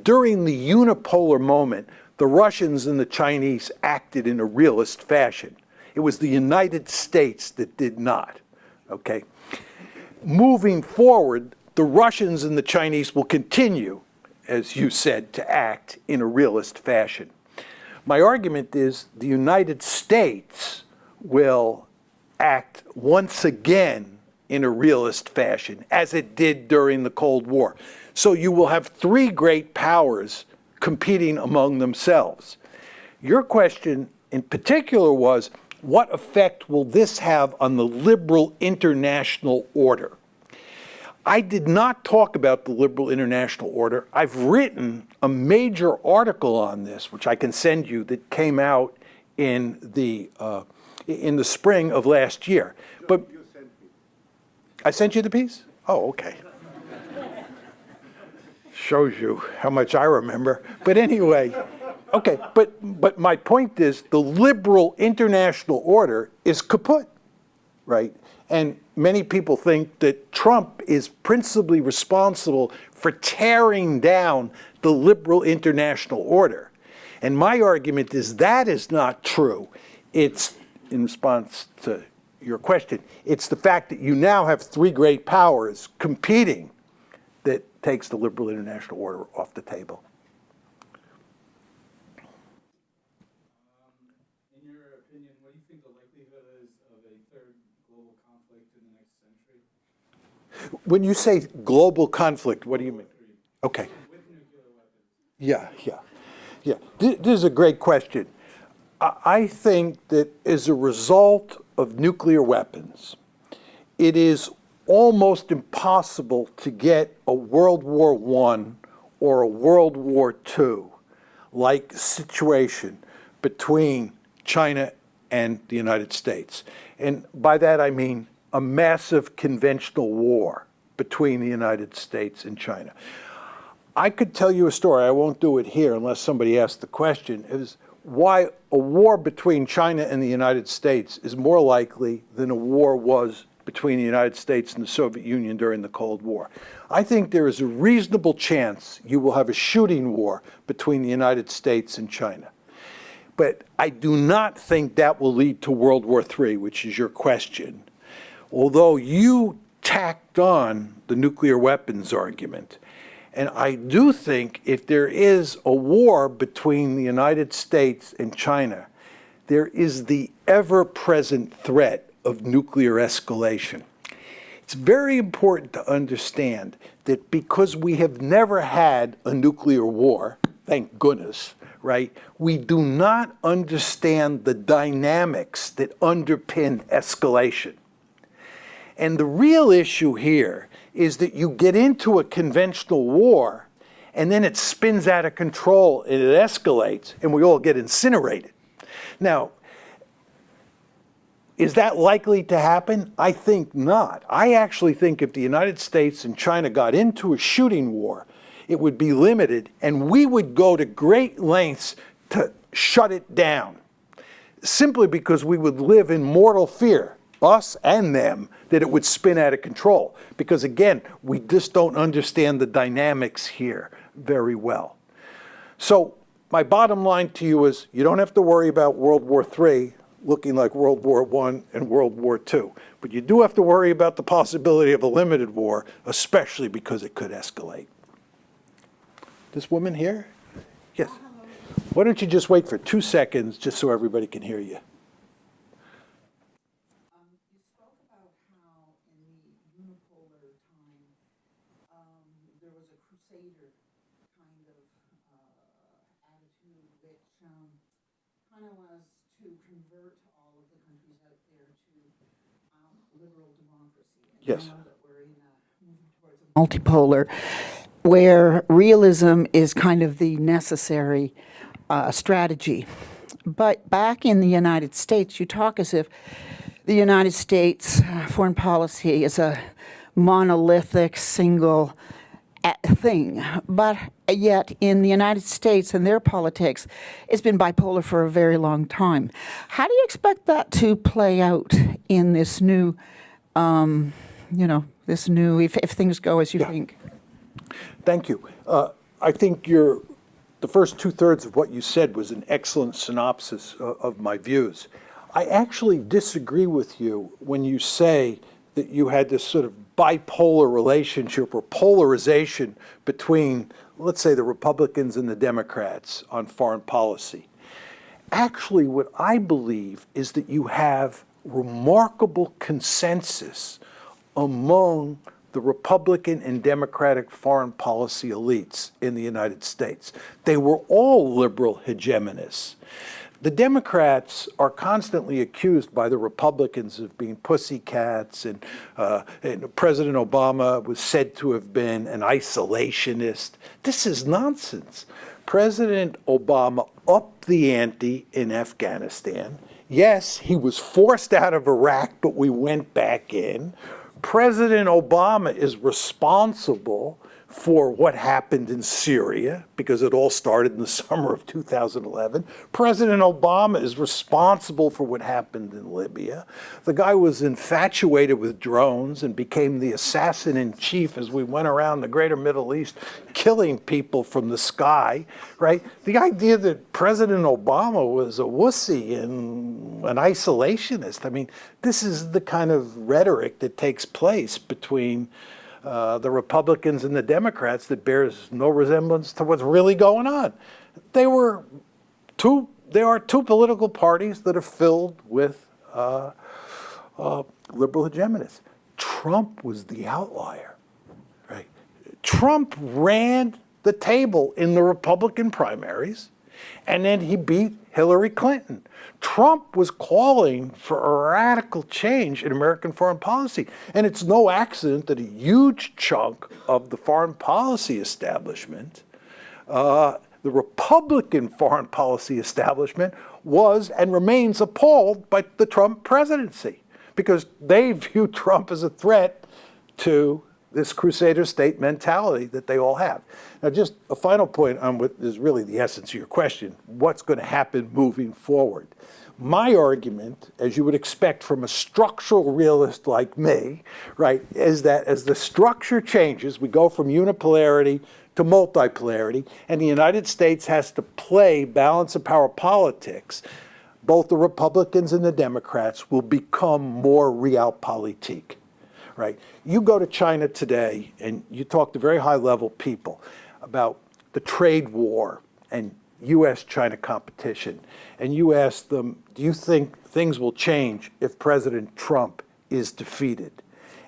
During the unipolar moment, the Russians and the Chinese acted in a realist fashion. It was the United States that did not, okay? Moving forward, the Russians and the Chinese will continue, as you said, to act in a realist fashion. My argument is the United States will act once again in a realist fashion, as it did during the Cold War. So you will have three great powers competing among themselves. Your question in particular was, what effect will this have on the liberal international order? I did not talk about the liberal international order. I've written a major article on this, which I can send you, that came out in the spring of last year. But You sent me. I sent you the piece? Oh, okay. Shows you how much I remember. But anyway, okay, but my point is the liberal international order is kaput, right? And many people think that Trump is principally responsible for tearing down the liberal international order. And my argument is that is not true. It's, in response to your question, it's the fact that you now have three great powers competing that takes the liberal international order off the table. In your opinion, what do you think the likelihood is of a third global conflict in the next century? When you say global conflict, what do you mean? Okay. With nuclear weapons. Yeah. This is a great question. I think that as a result of nuclear weapons, it is almost impossible to get a World War I or a World War II like situation between China and the United States. And by that I mean a massive conventional war between the United States and China. I could tell you a story, I won't do it here unless somebody asks the question, is why a war between China and the United States is more likely than a war was between the United States and the Soviet Union during the Cold War. I think there is a reasonable chance you will have a shooting war between the United States and China. But I do not think that will lead to World War III, which is your question. Although you tacked on the nuclear weapons argument. And I do think if there is a war between the United States and China, there is the ever-present threat of nuclear escalation. It's very important to understand that because we have never had a nuclear war, thank goodness, right, we do not understand the dynamics that underpin escalation. And the real issue here is that you get into a conventional war and then it spins out of control and it escalates and we all get incinerated. Now, is that likely to happen? I think not. I actually think if the United States and China got into a shooting war, it would be limited, and we would go to great lengths to shut it down, simply because we would live in mortal fear, us and them, that it would spin out of control. Because again, we just don't understand the dynamics here very well. So my bottom line to you is, you don't have to worry about World War III looking like World War I and World War II. But you do have to worry about the possibility of a limited war, especially because it could escalate. This woman here? Yes. Why don't you just wait for 2 seconds just so everybody can hear you? You spoke about how in the unipolar time, there was a crusader kind of attitude which kind of was to convert all of the countries out there to liberal democracy. And Yes. now that we're moving towards a multipolar, where realism is kind of the necessary strategy. But back in the United States, you talk as if the United States foreign policy is a monolithic single thing. But yet in the United States and their politics, it's been bipolar for a very long time. How do you expect that to play out in this new, if things go as you think? Thank you. I think the first 2/3 of what you said was an excellent synopsis of my views. I actually disagree with you when you say that you had this sort of bipolar relationship or polarization between, let's say, the Republicans and the Democrats on foreign policy. Actually, what I believe is that you have remarkable consensus among the Republican and Democratic foreign policy elites in the United States. They were all liberal hegemonists. The Democrats are constantly accused by the Republicans of being pussycats, and President Obama was said to have been an isolationist. This is nonsense. President Obama upped the ante in Afghanistan. Yes, he was forced out of Iraq, but we went back in. President Obama is responsible for what happened in Syria, because it all started in the summer of 2011. President Obama is responsible for what happened in Libya. The guy was infatuated with drones and became the assassin in chief as we went around the greater Middle East, killing people from the sky, right? The idea that President Obama was a wussy and an isolationist, I mean, this is the kind of rhetoric that takes place between the Republicans and the Democrats that bears no resemblance to what's really going on. There are two political parties that are filled with liberal hegemonists. Trump was the outlier, right? Trump ran the table in the Republican primaries, and then he beat Hillary Clinton. Trump was calling for a radical change in American foreign policy. And it's no accident that a huge chunk of the foreign policy establishment, the Republican foreign policy establishment, was and remains appalled by the Trump presidency, because they view Trump as a threat to this crusader state mentality that they all have. Now, just a final point on what is really the essence of your question: what's going to happen moving forward? My argument, as you would expect from a structural realist like me, right, is that as the structure changes, we go from unipolarity to multipolarity, and the United States has to play balance of power politics. Both the Republicans and the Democrats will become more realpolitik. Right? You go to China today and you talk to very high-level people about the trade war and U.S.-China competition, and you ask them, do you think things will change if President Trump is defeated?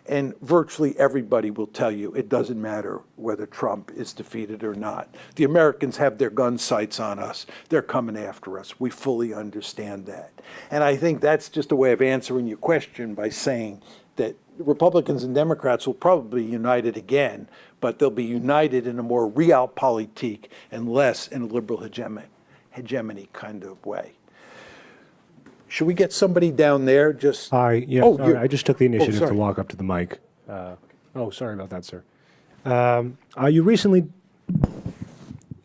And virtually everybody will tell you it doesn't matter whether Trump is defeated or not. The Americans have their gun sights on us. They're coming after us. We fully understand that. And I think that's just a way of answering your question by saying that Republicans and Democrats will probably be united again, but they'll be united in a more realpolitik and less in a liberal hegemony kind of way. Should we get somebody down there? Just Sorry, I just took the initiative to sorry. walk up to the mic. Sorry about that, sir. You recently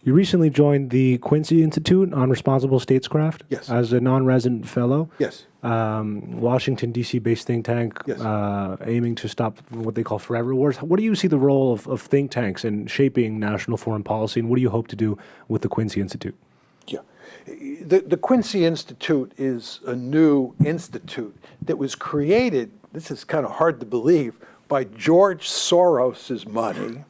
You recently joined the Quincy Institute on Responsible Statescraft Yes. as a non-resident fellow. Yes. Washington, D.C.-based think tank Yes. aiming to stop what they call forever wars. What do you see the role of think tanks in shaping national foreign policy, and what do you hope to do with the Quincy Institute? Yeah. The Quincy Institute is a new institute that was created, this is kind of hard to believe, by George Soros's money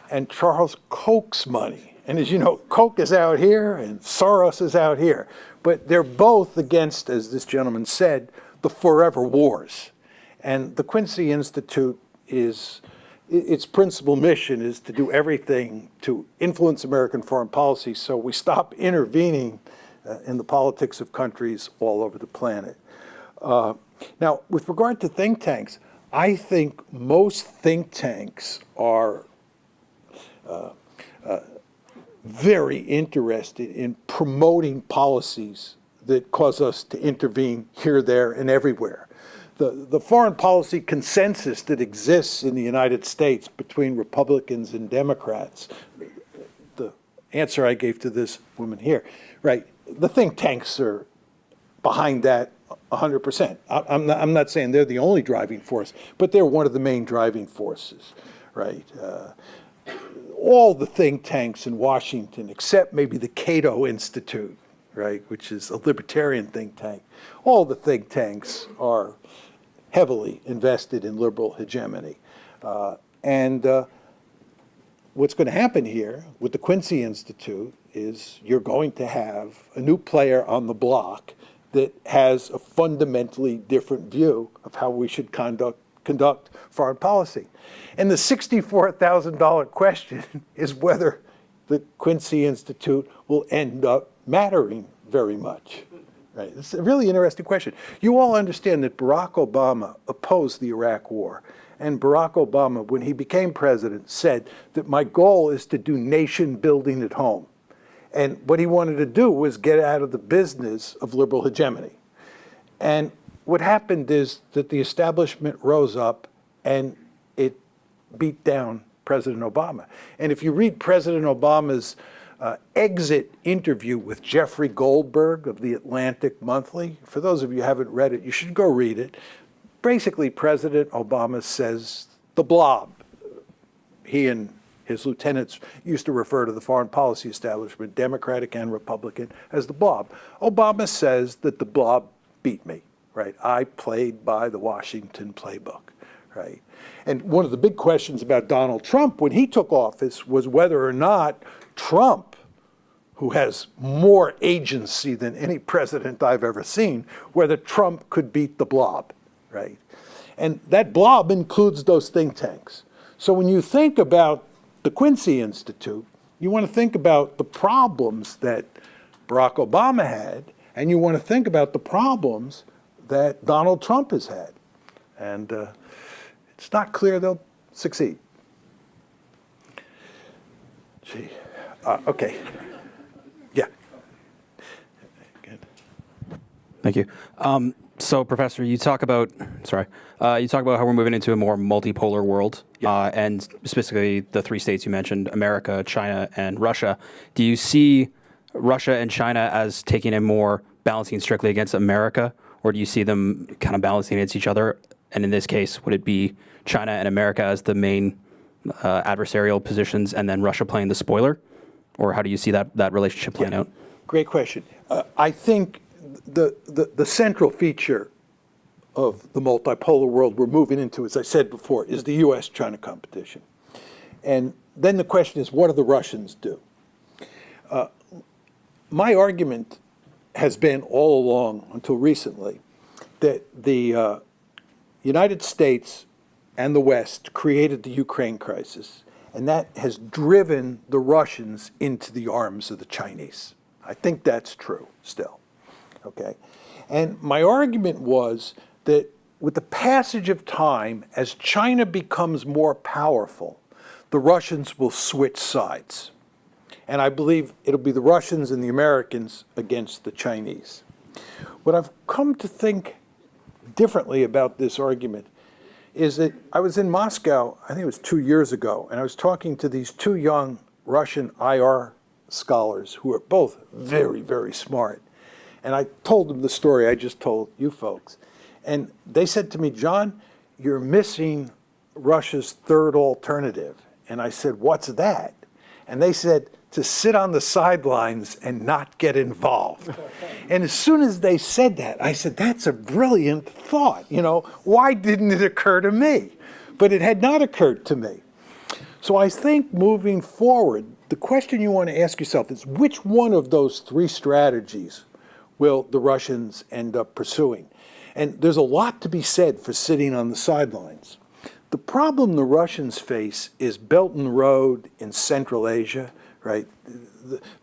and Charles Koch's money. And as you know, Koch is out here and Soros is out here. But they're both against, as this gentleman said, the forever wars. And the Quincy Institute its principal mission is to do everything to influence American foreign policy so we stop intervening in the politics of countries all over the planet. Now, with regard to think tanks, I think most think tanks are very interested in promoting policies that cause us to intervene here, there, and everywhere. The foreign policy consensus that exists in the United States between Republicans and Democrats, the answer I gave to this woman here, right, the think tanks are behind that 100%. I'm not saying they're the only driving force, but they're one of the main driving forces, right? All the think tanks in Washington, except maybe the Cato Institute, right, which is a libertarian think tank, all the think tanks are heavily invested in liberal hegemony. What's going to happen here with the Quincy Institute is you're going to have a new player on the block that has a fundamentally different view of how we should conduct foreign policy. And the $64,000 question is whether the Quincy Institute will end up mattering very much. Right? It's a really interesting question. You all understand that Barack Obama opposed the Iraq War. And Barack Obama, when he became president, said that my goal is to do nation building at home. And what he wanted to do was get out of the business of liberal hegemony. And what happened is that the establishment rose up and it beat down President Obama. And if you read President Obama's exit interview with Jeffrey Goldberg of the Atlantic Monthly, for those of you who haven't read it, you should go read it. Basically, President Obama says the blob. He and his lieutenants used to refer to the foreign policy establishment, Democratic and Republican, as the blob. Obama says that the blob beat me, right? I played by the Washington playbook, right? And one of the big questions about Donald Trump when he took office was whether or not Trump, who has more agency than any president I've ever seen, whether Trump could beat the blob, right? And that blob includes those think tanks. So when you think about the Quincy Institute, you want to think about the problems that Barack Obama had, and you want to think about the problems that Donald Trump has had. And it's not clear they'll succeed. Gee, okay. Yeah. Good. Thank you. So, Professor, you talk about how we're moving into a more multipolar world, and specifically the three states you mentioned: America, China, and Russia. Do you see Russia and China as taking a more balancing strictly against America, or do you see them kind of balancing against each other? And in this case, would it be China and America as the main adversarial positions, and then Russia playing the spoiler, or how do you see that relationship playing out? Great question. I think the central feature of the multipolar world we're moving into, as I said before, is the U.S.-China competition. And then the question is, what do the Russians do? My argument has been all along, until recently, that the United States and the West created the Ukraine crisis, and that has driven the Russians into the arms of the Chinese. I think that's true still. Okay, and my argument was that with the passage of time, as China becomes more powerful, the Russians will switch sides. And I believe it'll be the Russians and the Americans against the Chinese. What I've come to think differently about this argument is that I was in Moscow, I think it was 2 years ago, and I was talking to these two young Russian IR scholars who are both very, very smart. And I told them the story I just told you folks. And they said to me, John, you're missing Russia's third alternative. And I said, what's that? And they said, to sit on the sidelines and not get involved. And as soon as they said that, I said, that's a brilliant thought. You know, why didn't it occur to me? But it had not occurred to me. So I think moving forward, the question you want to ask yourself is, which one of those three strategies will the Russians end up pursuing? And there's a lot to be said for sitting on the sidelines. The problem the Russians face is Belt and Road in Central Asia, right?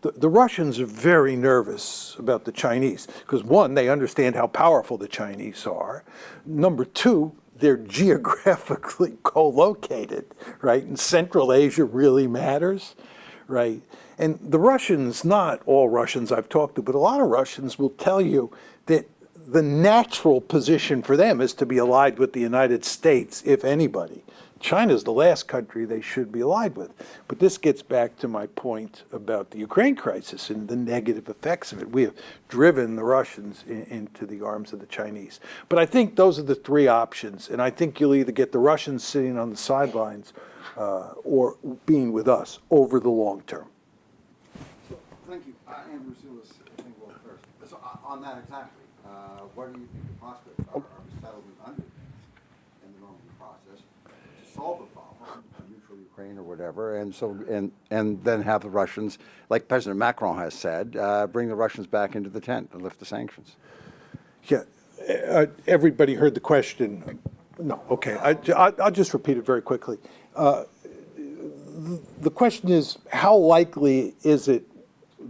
The Russians are very nervous about the Chinese because, one, they understand how powerful the Chinese are. Number two, they're geographically co-located, right? And Central Asia really matters, right? And the Russians, not all Russians I've talked to, but a lot of Russians will tell you that the natural position for them is to be allied with the United States, if anybody. China's the last country they should be allied with. But this gets back to my point about the Ukraine crisis and the negative effects of it. We have driven the Russians into the arms of the Chinese. But I think those are the three options. And I think you'll either get the Russians sitting on the sidelines or being with us over the long term. So, thank you. Andrew Silas, I think we'll first. So on that exactly, what do you think the prospects are of a settlement under in the Normandy process to solve the problem, a neutral Ukraine or whatever, and then have the Russians, like President Macron has said, bring the Russians back into the tent and lift the sanctions? Yeah, everybody heard the question. No, okay, I'll just repeat it very quickly. The question is, how likely is it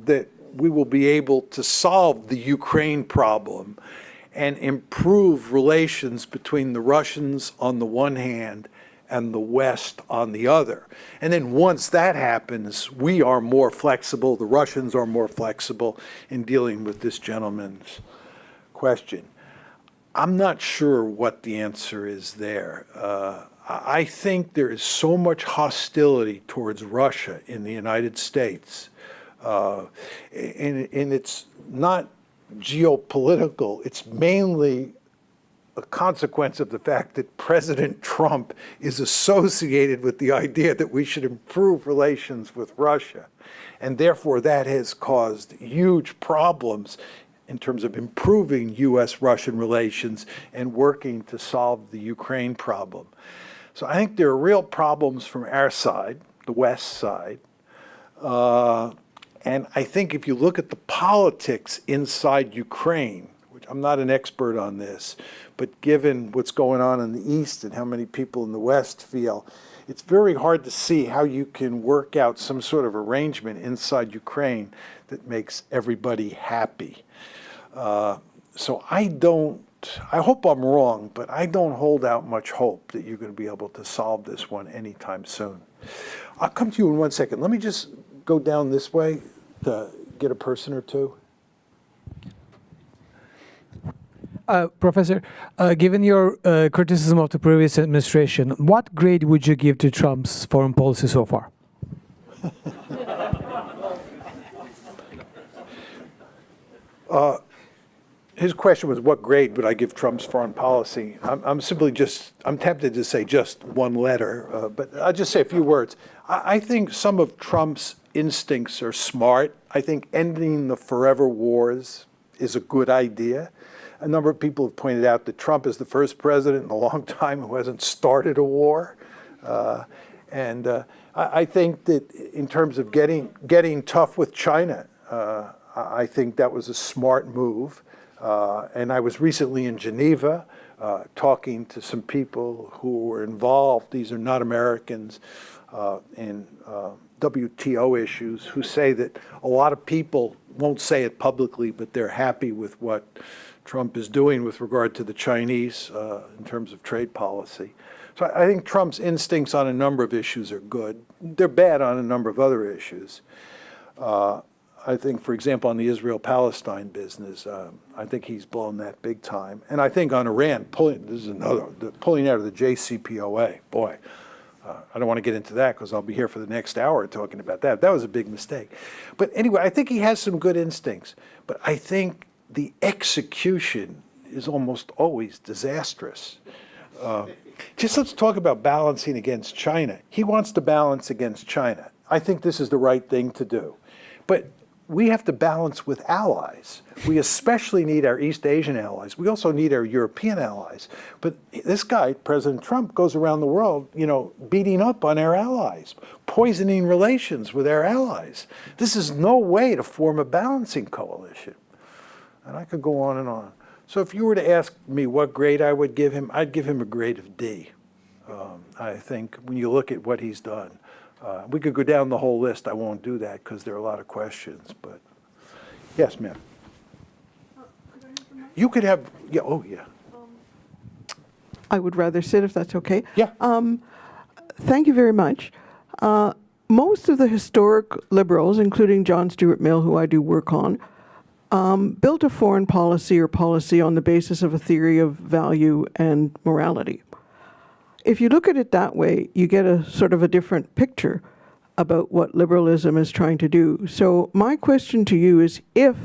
that we will be able to solve the Ukraine problem and improve relations between the Russians on the one hand and the West on the other? And then once that happens, we are more flexible, the Russians are more flexible in dealing with this gentleman's question. I'm not sure what the answer is there. I think there is so much hostility towards Russia in the United States, and it's not geopolitical. It's mainly a consequence of the fact that President Trump is associated with the idea that we should improve relations with Russia. And therefore, that has caused huge problems in terms of improving U.S.-Russian relations and working to solve the Ukraine problem. So I think there are real problems from our side, the West side. And I think if you look at the politics inside Ukraine, which I'm not an expert on this, but given what's going on in the East and how many people in the West feel, it's very hard to see how you can work out some sort of arrangement inside Ukraine that makes everybody happy. So I hope I'm wrong, but I don't hold out much hope that you're going to be able to solve this one anytime soon. I'll come to you in 1 second. Let me just go down this way to get a person or two. Professor, given your criticism of the previous administration, what grade would you give to Trump's foreign policy so far? His question was, what grade would I give Trump's foreign policy? I'm tempted to say just one letter, but I'll just say a few words. I think some of Trump's instincts are smart. I think ending the forever wars is a good idea. A number of people have pointed out that Trump is the first president in a long time who hasn't started a war. I think that in terms of getting tough with China, I think that was a smart move. And I was recently in Geneva talking to some people who were involved, these are not Americans, in WTO issues, who say that a lot of people won't say it publicly, but they're happy with what Trump is doing with regard to the Chinese in terms of trade policy. So I think Trump's instincts on a number of issues are good. They're bad on a number of other issues. I think, for example, on the Israel-Palestine business, I think he's blown that big time. And I think on Iran, pulling out of the JCPOA, boy, I don't want to get into that because I'll be here for the next hour talking about that. That was a big mistake. But anyway, I think he has some good instincts. But I think the execution is almost always disastrous. Just let's talk about balancing against China. He wants to balance against China. I think this is the right thing to do. But we have to balance with allies. We especially need our East Asian allies. We also need our European allies. But this guy, President Trump, goes around the world, beating up on our allies, poisoning relations with our allies. This is no way to form a balancing coalition. And I could go on and on. So if you were to ask me what grade I would give him, I'd give him a grade of D. I think when you look at what he's done. We could go down the whole list. I won't do that because there are a lot of questions. But yes, ma'am. You could have, yeah, oh, yeah. I would rather sit if that's okay. Yeah. Thank you very much. Most of the historic liberals, including John Stuart Mill, who I do work on, built a foreign policy or policy on the basis of a theory of value and morality. If you look at it that way, you get a sort of a different picture about what liberalism is trying to do. So my question to you is, if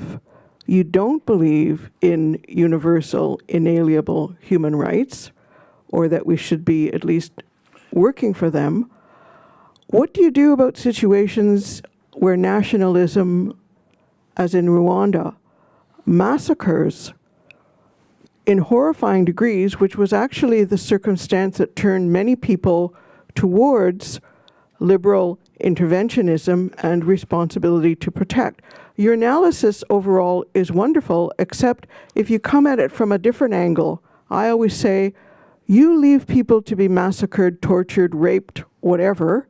you don't believe in universal, inalienable human rights, or that we should be at least working for them, what do you do about situations where nationalism, as in Rwanda, massacres in horrifying degrees, which was actually the circumstance that turned many people towards liberal interventionism and responsibility to protect? Your analysis overall is wonderful, except if you come at it from a different angle. I always say, you leave people to be massacred, tortured, raped, whatever,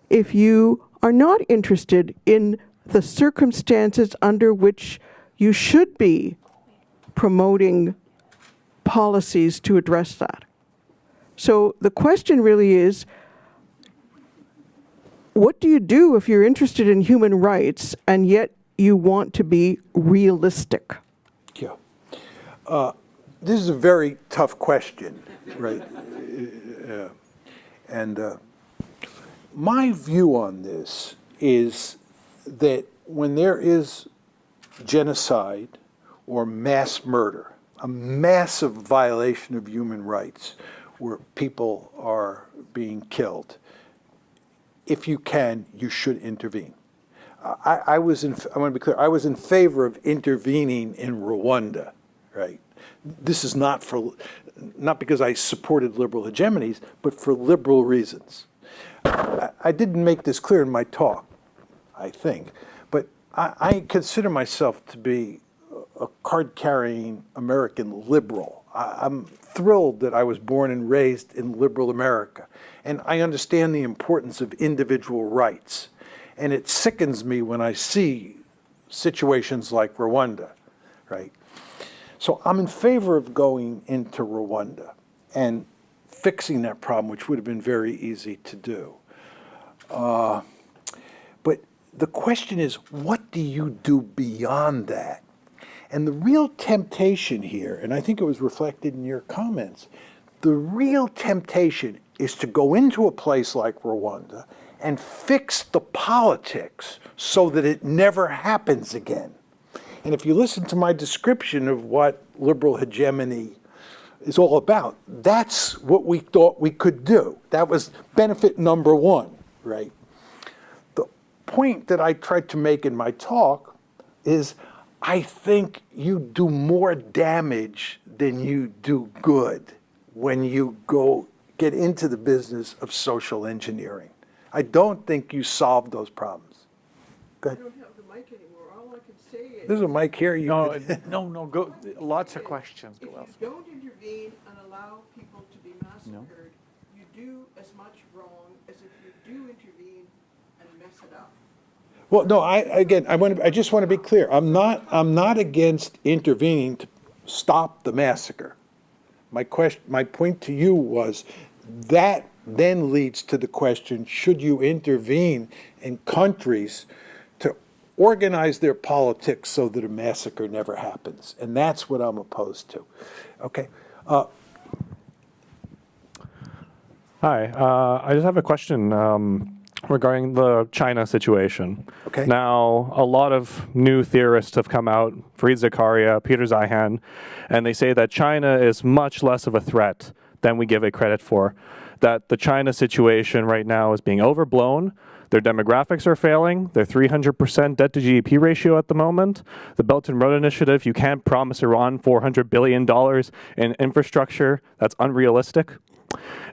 if you are not interested in the circumstances under which you should be promoting policies to address that. So the question really is, what do you do if you're interested in human rights and yet you want to be realistic? Yeah. This is a very tough question, right? My view on this is that when there is genocide or mass murder, a massive violation of human rights where people are being killed, if you can, you should intervene. I want to be clear, I was in favor of intervening in Rwanda, right? This is not because I supported liberal hegemonies, but for liberal reasons. I didn't make this clear in my talk, I think, but I consider myself to be a card-carrying American liberal. I'm thrilled that I was born and raised in liberal America, and I understand the importance of individual rights. And it sickens me when I see situations like Rwanda, right? So I'm in favor of going into Rwanda and fixing that problem, which would have been very easy to do. But the question is, what do you do beyond that? And the real temptation here, and I think it was reflected in your comments, the real temptation is to go into a place like Rwanda and fix the politics so that it never happens again. And if you listen to my description of what liberal hegemony is all about, that's what we thought we could do. That was benefit number one, right? The point that I tried to make in my talk is I think you do more damage than you do good when you go get into the business of social engineering. I don't think you solve those problems. Go ahead. I don't have the mic anymore. All I can say is, There's a mic here. No, go. Lots of questions. if you don't intervene and allow people to be massacred, you do as much wrong as if you do intervene and mess it up. Well, no. I just want to be clear. I'm not against intervening to stop the massacre. My point to you was that then leads to the question: should you intervene in countries to organize their politics so that a massacre never happens? And that's what I'm opposed to. Okay. Hi, I just have a question regarding the China situation. Okay. Now, a lot of new theorists have come out, Fareed Zakaria, Peter Zeihan, and they say that China is much less of a threat than we give it credit for. That the China situation right now is being overblown. Their demographics are failing. Their 300% debt to GDP ratio at the moment. The Belt and Road Initiative, you can't promise Iran $400 billion in infrastructure. That's unrealistic.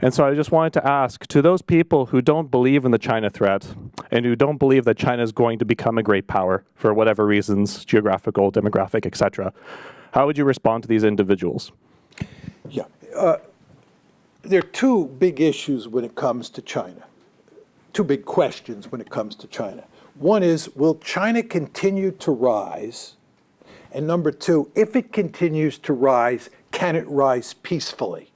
And so I just wanted to ask, to those people who don't believe in the China threat and who don't believe that China is going to become a great power for whatever reasons, geographical, demographic, etc., how would you respond to these individuals? Yeah. There are two big issues when it comes to China, two big questions when it comes to China. One is, will China continue to rise? And number two, if it continues to rise, can it rise peacefully?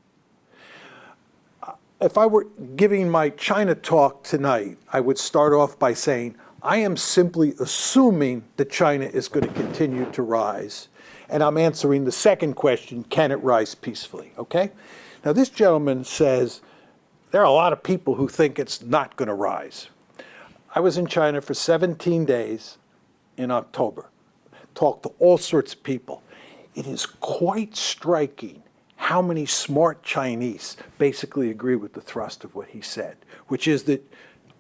If I were giving my China talk tonight, I would start off by saying, I am simply assuming that China is going to continue to rise. And I'm answering the second question, can it rise peacefully? Okay? Now, this gentleman says there are a lot of people who think it's not going to rise. I was in China for 17 days in October, talked to all sorts of people. It is quite striking how many smart Chinese basically agree with the thrust of what he said, which is that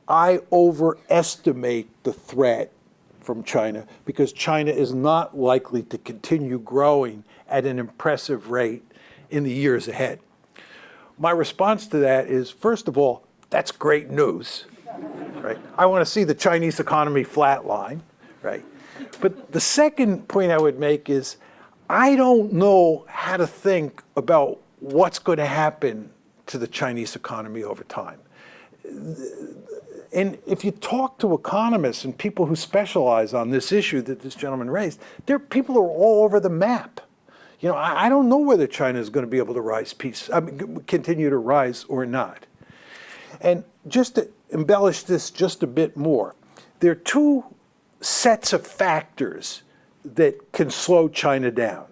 I overestimate the threat from China because China is not likely to continue growing at an impressive rate in the years ahead. My response to that is, first of all, that's great news, right? I want to see the Chinese economy flatline, right? But the second point I would make is, I don't know how to think about what's going to happen to the Chinese economy over time. And if you talk to economists and people who specialize on this issue that this gentleman raised, there are people who are all over the map. You know, I don't know whether China is going to be able to continue to rise or not. And just to embellish this just a bit more, there are two sets of factors that can slow China down.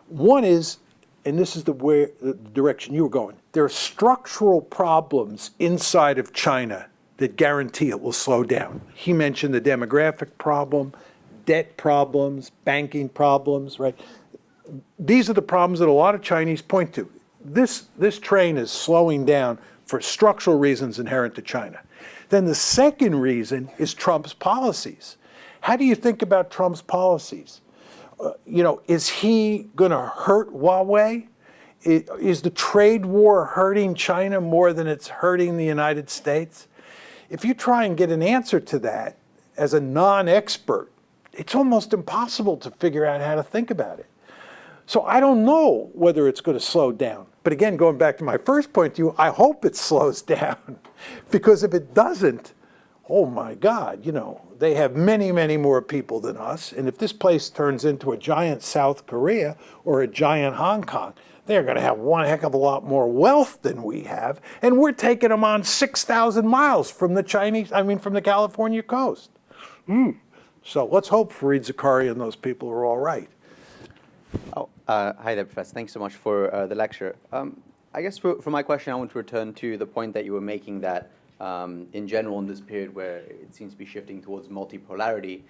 One is, and this is the direction you were going, there are structural problems inside of China that guarantee it will slow down. He mentioned the demographic problem, debt problems, banking problems, right? These are the problems that a lot of Chinese point to. This train is slowing down for structural reasons inherent to China. Then the second reason is Trump's policies. How do you think about Trump's policies? Is he going to hurt Huawei? Is the trade war hurting China more than it's hurting the United States? If you try and get an answer to that as a non-expert, it's almost impossible to figure out how to think about it. So I don't know whether it's going to slow down. But again, going back to my first point to you, I hope it slows down. Because if it doesn't, oh my God, they have many, many more people than us. And if this place turns into a giant South Korea or a giant Hong Kong, they're going to have one heck of a lot more wealth than we have. And we're taking them on 6,000 miles from the California coast. So let's hope Fareed Zakaria and those people are all right. Hi there, Professor. Thanks so much for the lecture. I guess for my question, I want to return to the point that you were making that in general, in this period where it seems to be shifting towards multipolarity,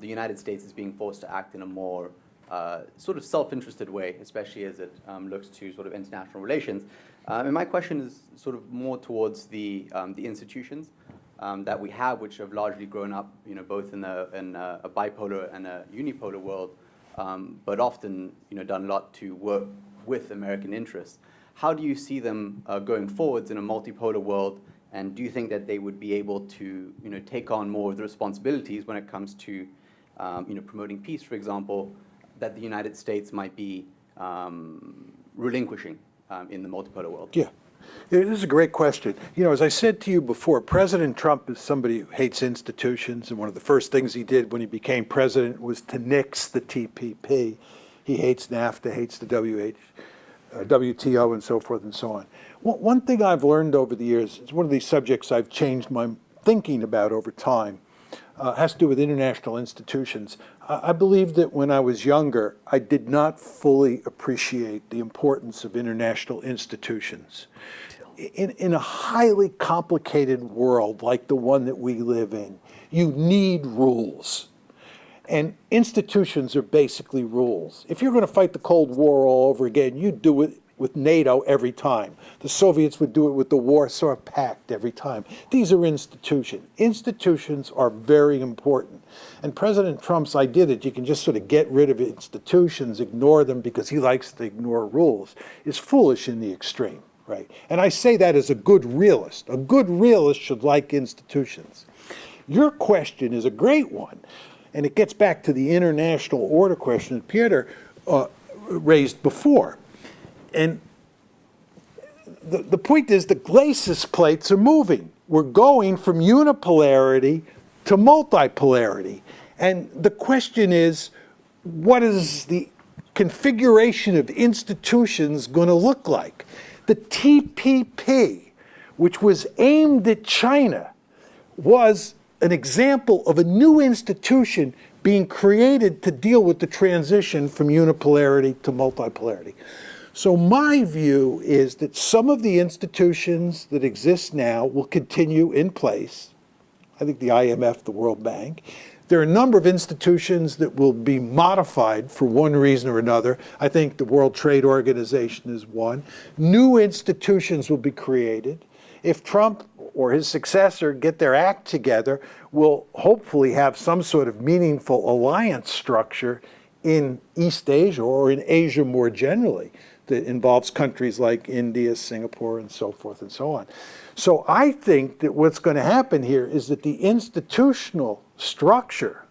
the United States is being forced to act in a more sort of self-interested way, especially as it looks to sort of international relations. And my question is sort of more towards the institutions that we have, which have largely grown up, both in a bipolar and a unipolar world, but often, done a lot to work with American interests. How do you see them going forwards in a multipolar world? And do you think that they would be able to, take on more of the responsibilities when it comes to, promoting peace, for example, that the United States might be relinquishing in the multipolar world? Yeah. This is a great question. As I said to you before, President Trump is somebody who hates institutions, and one of the first things he did when he became president was to nix the TPP. He hates NAFTA, hates the WTO, and so forth and so on. One thing I've learned over the years, it's one of these subjects I've changed my thinking about over time, has to do with international institutions. I believe that when I was younger, I did not fully appreciate the importance of international institutions. in a highly complicated world like the one that we live in, you need rules. And institutions are basically rules. If you're going to fight the Cold War all over again, you'd do it with NATO every time. The Soviets would do it with the Warsaw Pact every time. These are institutions. Institutions are very important. And President Trump's idea that you can just sort of get rid of institutions, ignore them because he likes to ignore rules, is foolish in the extreme, right? And I say that as a good realist. A good realist should like institutions. Your question is a great one, and it gets back to the international order question that Peter raised before. And the point is the glacis plates are moving. We're going from unipolarity to multipolarity. And the question is, what is the configuration of institutions going to look like? The TPP, which was aimed at China, was an example of a new institution being created to deal with the transition from unipolarity to multipolarity. So my view is that some of the institutions that exist now will continue in place. I think the IMF, the World Bank. There are a number of institutions that will be modified for one reason or another. I think the World Trade Organization is one. New institutions will be created. If Trump or his successor get their act together, we'll hopefully have some sort of meaningful alliance structure in East Asia or in Asia more generally that involves countries like India, Singapore, and so forth and so on. So I think that what's going to happen here is that the institutional structure,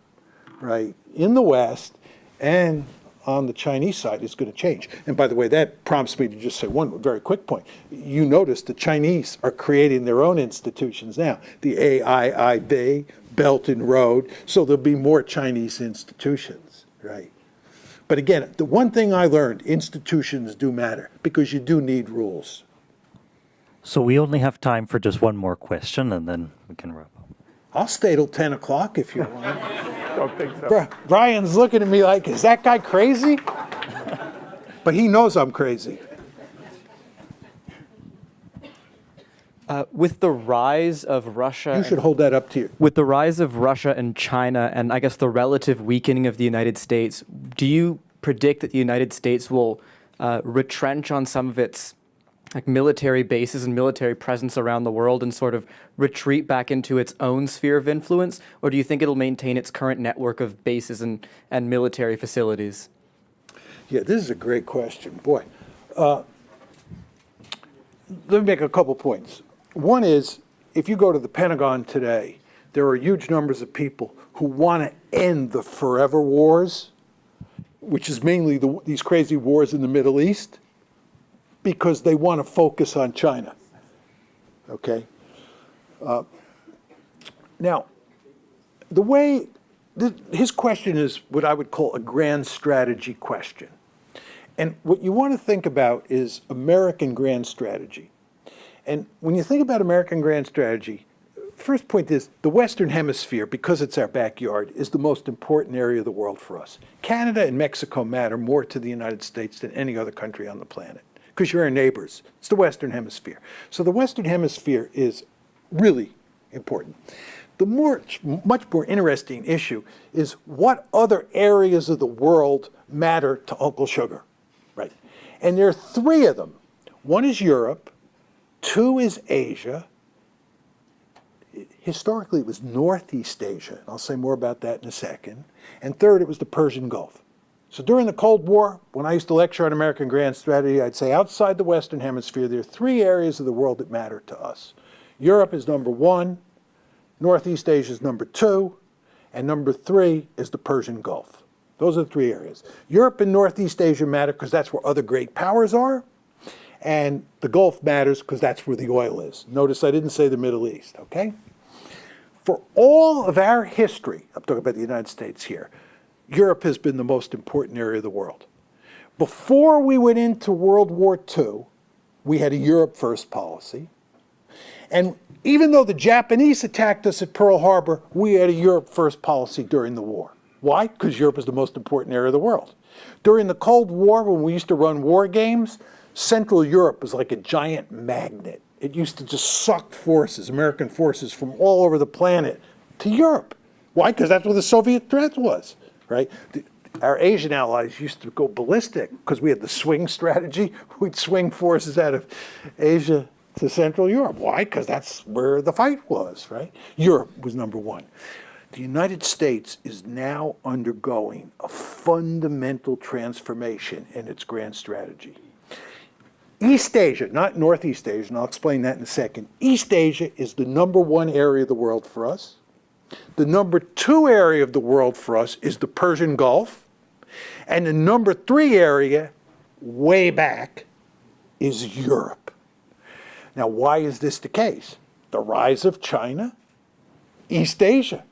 right, in the West and on the Chinese side is going to change. And by the way, that prompts me to just say one very quick point. You notice the Chinese are creating their own institutions now, the AIIB, Belt and Road, so there'll be more Chinese institutions, right? But again, the one thing I learned, institutions do matter because you do need rules. So we only have time for just one more question and then we can wrap up. I'll stay till 10 o'clock if you want. Don't think so. Brian's looking at me like, is that guy crazy? But he knows I'm crazy. With the rise of Russia... You should hold that up to you. With the rise of Russia and China, and I guess the relative weakening of the United States, do you predict that the United States will retrench on some of its military bases and military presence around the world and sort of retreat back into its own sphere of influence? Or do you think it'll maintain its current network of bases and military facilities? Yeah, this is a great question. Boy, let me make a couple points. One is, if you go to the Pentagon today, there are huge numbers of people who want to end the forever wars, which is mainly these crazy wars in the Middle East, because they want to focus on China. Okay? Now, his question is what I would call a grand strategy question. And what you want to think about is American grand strategy. And when you think about American grand strategy, first point is the Western Hemisphere, because it's our backyard, is the most important area of the world for us. Canada and Mexico matter more to the United States than any other country on the planet, because you're our neighbors. It's the Western Hemisphere. So the Western Hemisphere is really important. The much more interesting issue is what other areas of the world matter to Uncle Sugar, right? And there are three of them. One is Europe, two is Asia. Historically, it was Northeast Asia, and I'll say more about that in a second. And third, it was the Persian Gulf. So during the Cold War, when I used to lecture on American grand strategy, I'd say outside the Western Hemisphere, there are three areas of the world that matter to us. Europe is number one, Northeast Asia is number two, and number three is the Persian Gulf. Those are the three areas. Europe and Northeast Asia matter because that's where other great powers are, and the Gulf matters because that's where the oil is. Notice I didn't say the Middle East, okay? For all of our history, I'm talking about the United States here, Europe has been the most important area of the world. Before we went into World War II, we had a Europe first policy. And even though the Japanese attacked us at Pearl Harbor, we had a Europe first policy during the war. Why? Because Europe is the most important area of the world. During the Cold War, when we used to run war games, Central Europe was like a giant magnet. it used to just suck forces, American forces, from all over the planet to Europe. Why? Because that's where the Soviet threat was, right? Our Asian allies used to go ballistic because we had the swing strategy. We'd swing forces out of Asia to Central Europe. Why? Because that's where the fight was, right? Europe was number one. The United States is now undergoing a fundamental transformation in its grand strategy. East Asia, not Northeast Asia, and I'll explain that in a second. East Asia is the number one area of the world for us. The number two area of the world for us is the Persian Gulf. And the number three area, way back, is Europe. Now, why is this the case? The rise of China, East Asia,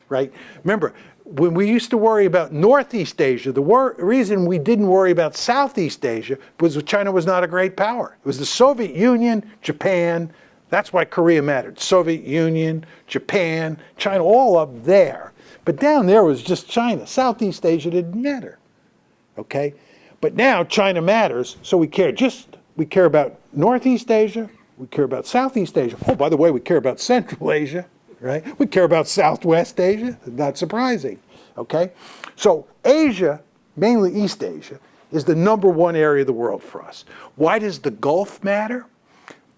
right? Remember, when we used to worry about Northeast Asia, the reason we didn't worry about Southeast Asia was China was not a great power. It was the Soviet Union, Japan. That's why Korea mattered. Soviet Union, Japan, China, all up there. But down there was just China. Southeast Asia didn't matter, okay? But now China matters, so we care about Northeast Asia, we care about Southeast Asia. Oh, by the way, we care about Central Asia, right? We care about Southwest Asia, not surprising, okay? So Asia, mainly East Asia, is the number one area of the world for us. Why does the Gulf matter?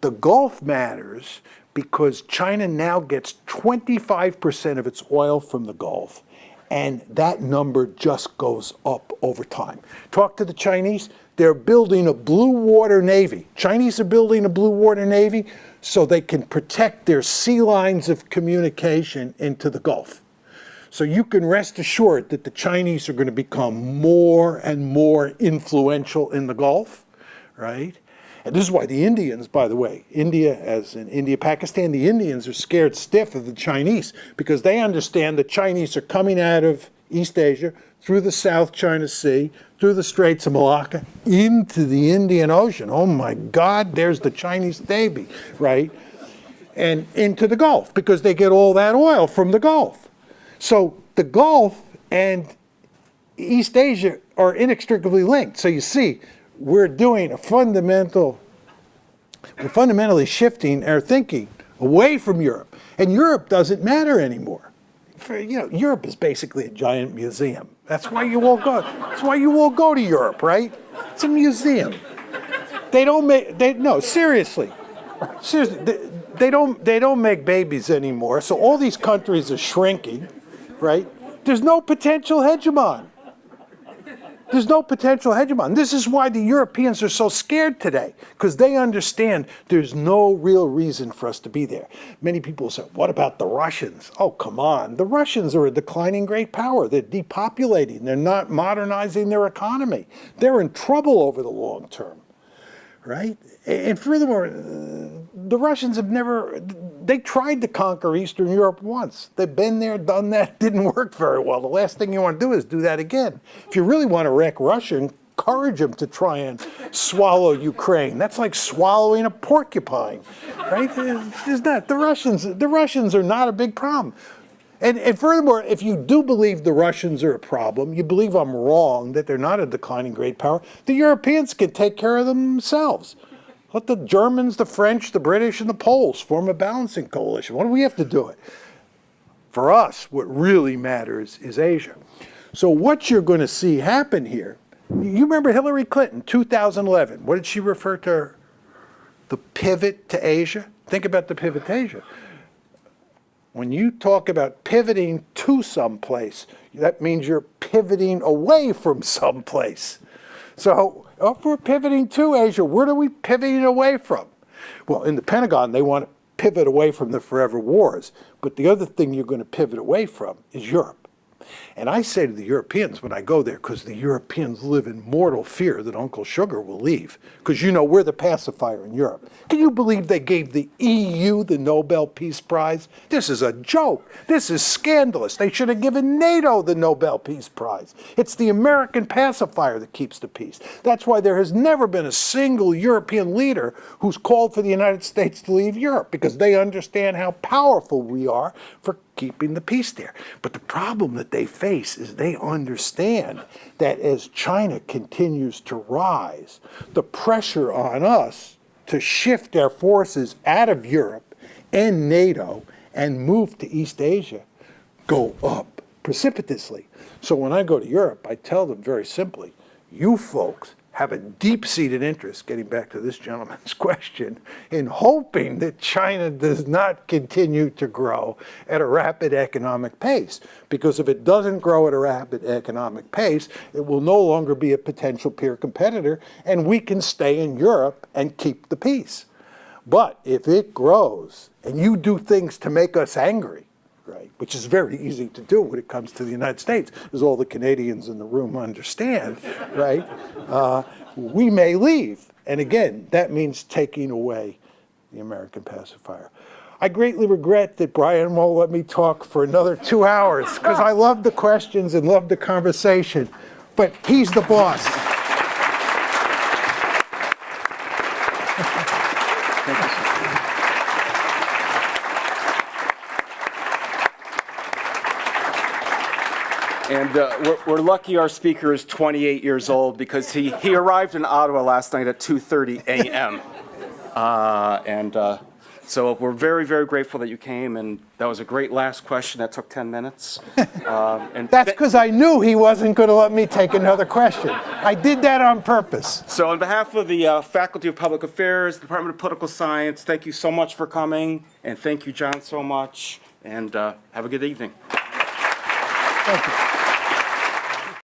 The Gulf matters because China now gets 25% of its oil from the Gulf, and that number just goes up over time. Talk to the Chinese, they're building a blue water navy. Chinese are building a blue water navy so they can protect their sea lines of communication into the Gulf. So you can rest assured that the Chinese are going to become more and more influential in the Gulf, right? And this is why the Indians, by the way, India, as in India, Pakistan, the Indians are scared stiff of the Chinese because they understand the Chinese are coming out of East Asia, through the South China Sea, through the Straits of Malacca, into the Indian Ocean. Oh my God, there's the Chinese Navy, right? And into the Gulf because they get all that oil from the Gulf. So the Gulf and East Asia are inextricably linked. So you see, we're fundamentally shifting our thinking away from Europe. And Europe doesn't matter anymore. Europe is basically a giant museum. That's why you all go. That's why you all go to Europe, right? It's a museum. They don't make babies anymore. So all these countries are shrinking, right? There's no potential hegemon. There's no potential hegemon. This is why the Europeans are so scared today, because they understand there's no real reason for us to be there. Many people say, what about the Russians? Oh, come on. The Russians are a declining great power. They're depopulating. They're not modernizing their economy. They're in trouble over the long term, right? And furthermore, the Russians they tried to conquer Eastern Europe once. They've been there, done that, didn't work very well. The last thing you want to do is do that again. If you really want to wreck Russia, encourage them to try and swallow Ukraine. That's like swallowing a porcupine, right? It's not. The Russians are not a big problem. And furthermore, if you do believe the Russians are a problem, you believe I'm wrong, that they're not a declining great power, the Europeans can take care of themselves. Let the Germans, the French, the British, and the Poles form a balancing coalition. Why do we have to do it? For us, what really matters is Asia. So what you're going to see happen here, you remember Hillary Clinton, 2011. What did she refer to? The pivot to Asia? Think about the pivot to Asia. When you talk about pivoting to someplace, that means you're pivoting away from someplace. So if we're pivoting to Asia, where are we pivoting away from? Well, in the Pentagon, they want to pivot away from the forever wars. But the other thing you're going to pivot away from is Europe. And I say to the Europeans when I go there, because the Europeans live in mortal fear that Uncle Sugar will leave, because we're the pacifier in Europe. Can you believe they gave the EU the Nobel Peace Prize? This is a joke. This is scandalous. They should have given NATO the Nobel Peace Prize. It's the American pacifier that keeps the peace. That's why there has never been a single European leader who's called for the United States to leave Europe, because they understand how powerful we are for keeping the peace there. But the problem that they face is they understand that as China continues to rise, the pressure on us to shift our forces out of Europe and NATO and move to East Asia go up precipitously. So when I go to Europe, I tell them very simply, you folks have a deep-seated interest, getting back to this gentleman's question, in hoping that China does not continue to grow at a rapid economic pace. Because if it doesn't grow at a rapid economic pace, it will no longer be a potential peer competitor, and we can stay in Europe and keep the peace. But if it grows, and you do things to make us angry, right, which is very easy to do when it comes to the United States, as all the Canadians in the room understand, right, we may leave. And again, that means taking away the American pacifier. I greatly regret that Brian won't let me talk for another 2 hours, because I love the questions and love the conversation, but he's the boss. And we're lucky our speaker is 28 years old, because he arrived in Ottawa last night at 2:30 a.m. So we're very, very grateful that you came, and that was a great last question that took 10 minutes. That's because I knew he wasn't going to let me take another question. I did that on purpose. So on behalf of the Faculty of Public Affairs, Department of Political Science, thank you so much for coming, and thank you, John, so much, and have a good evening. Thank you.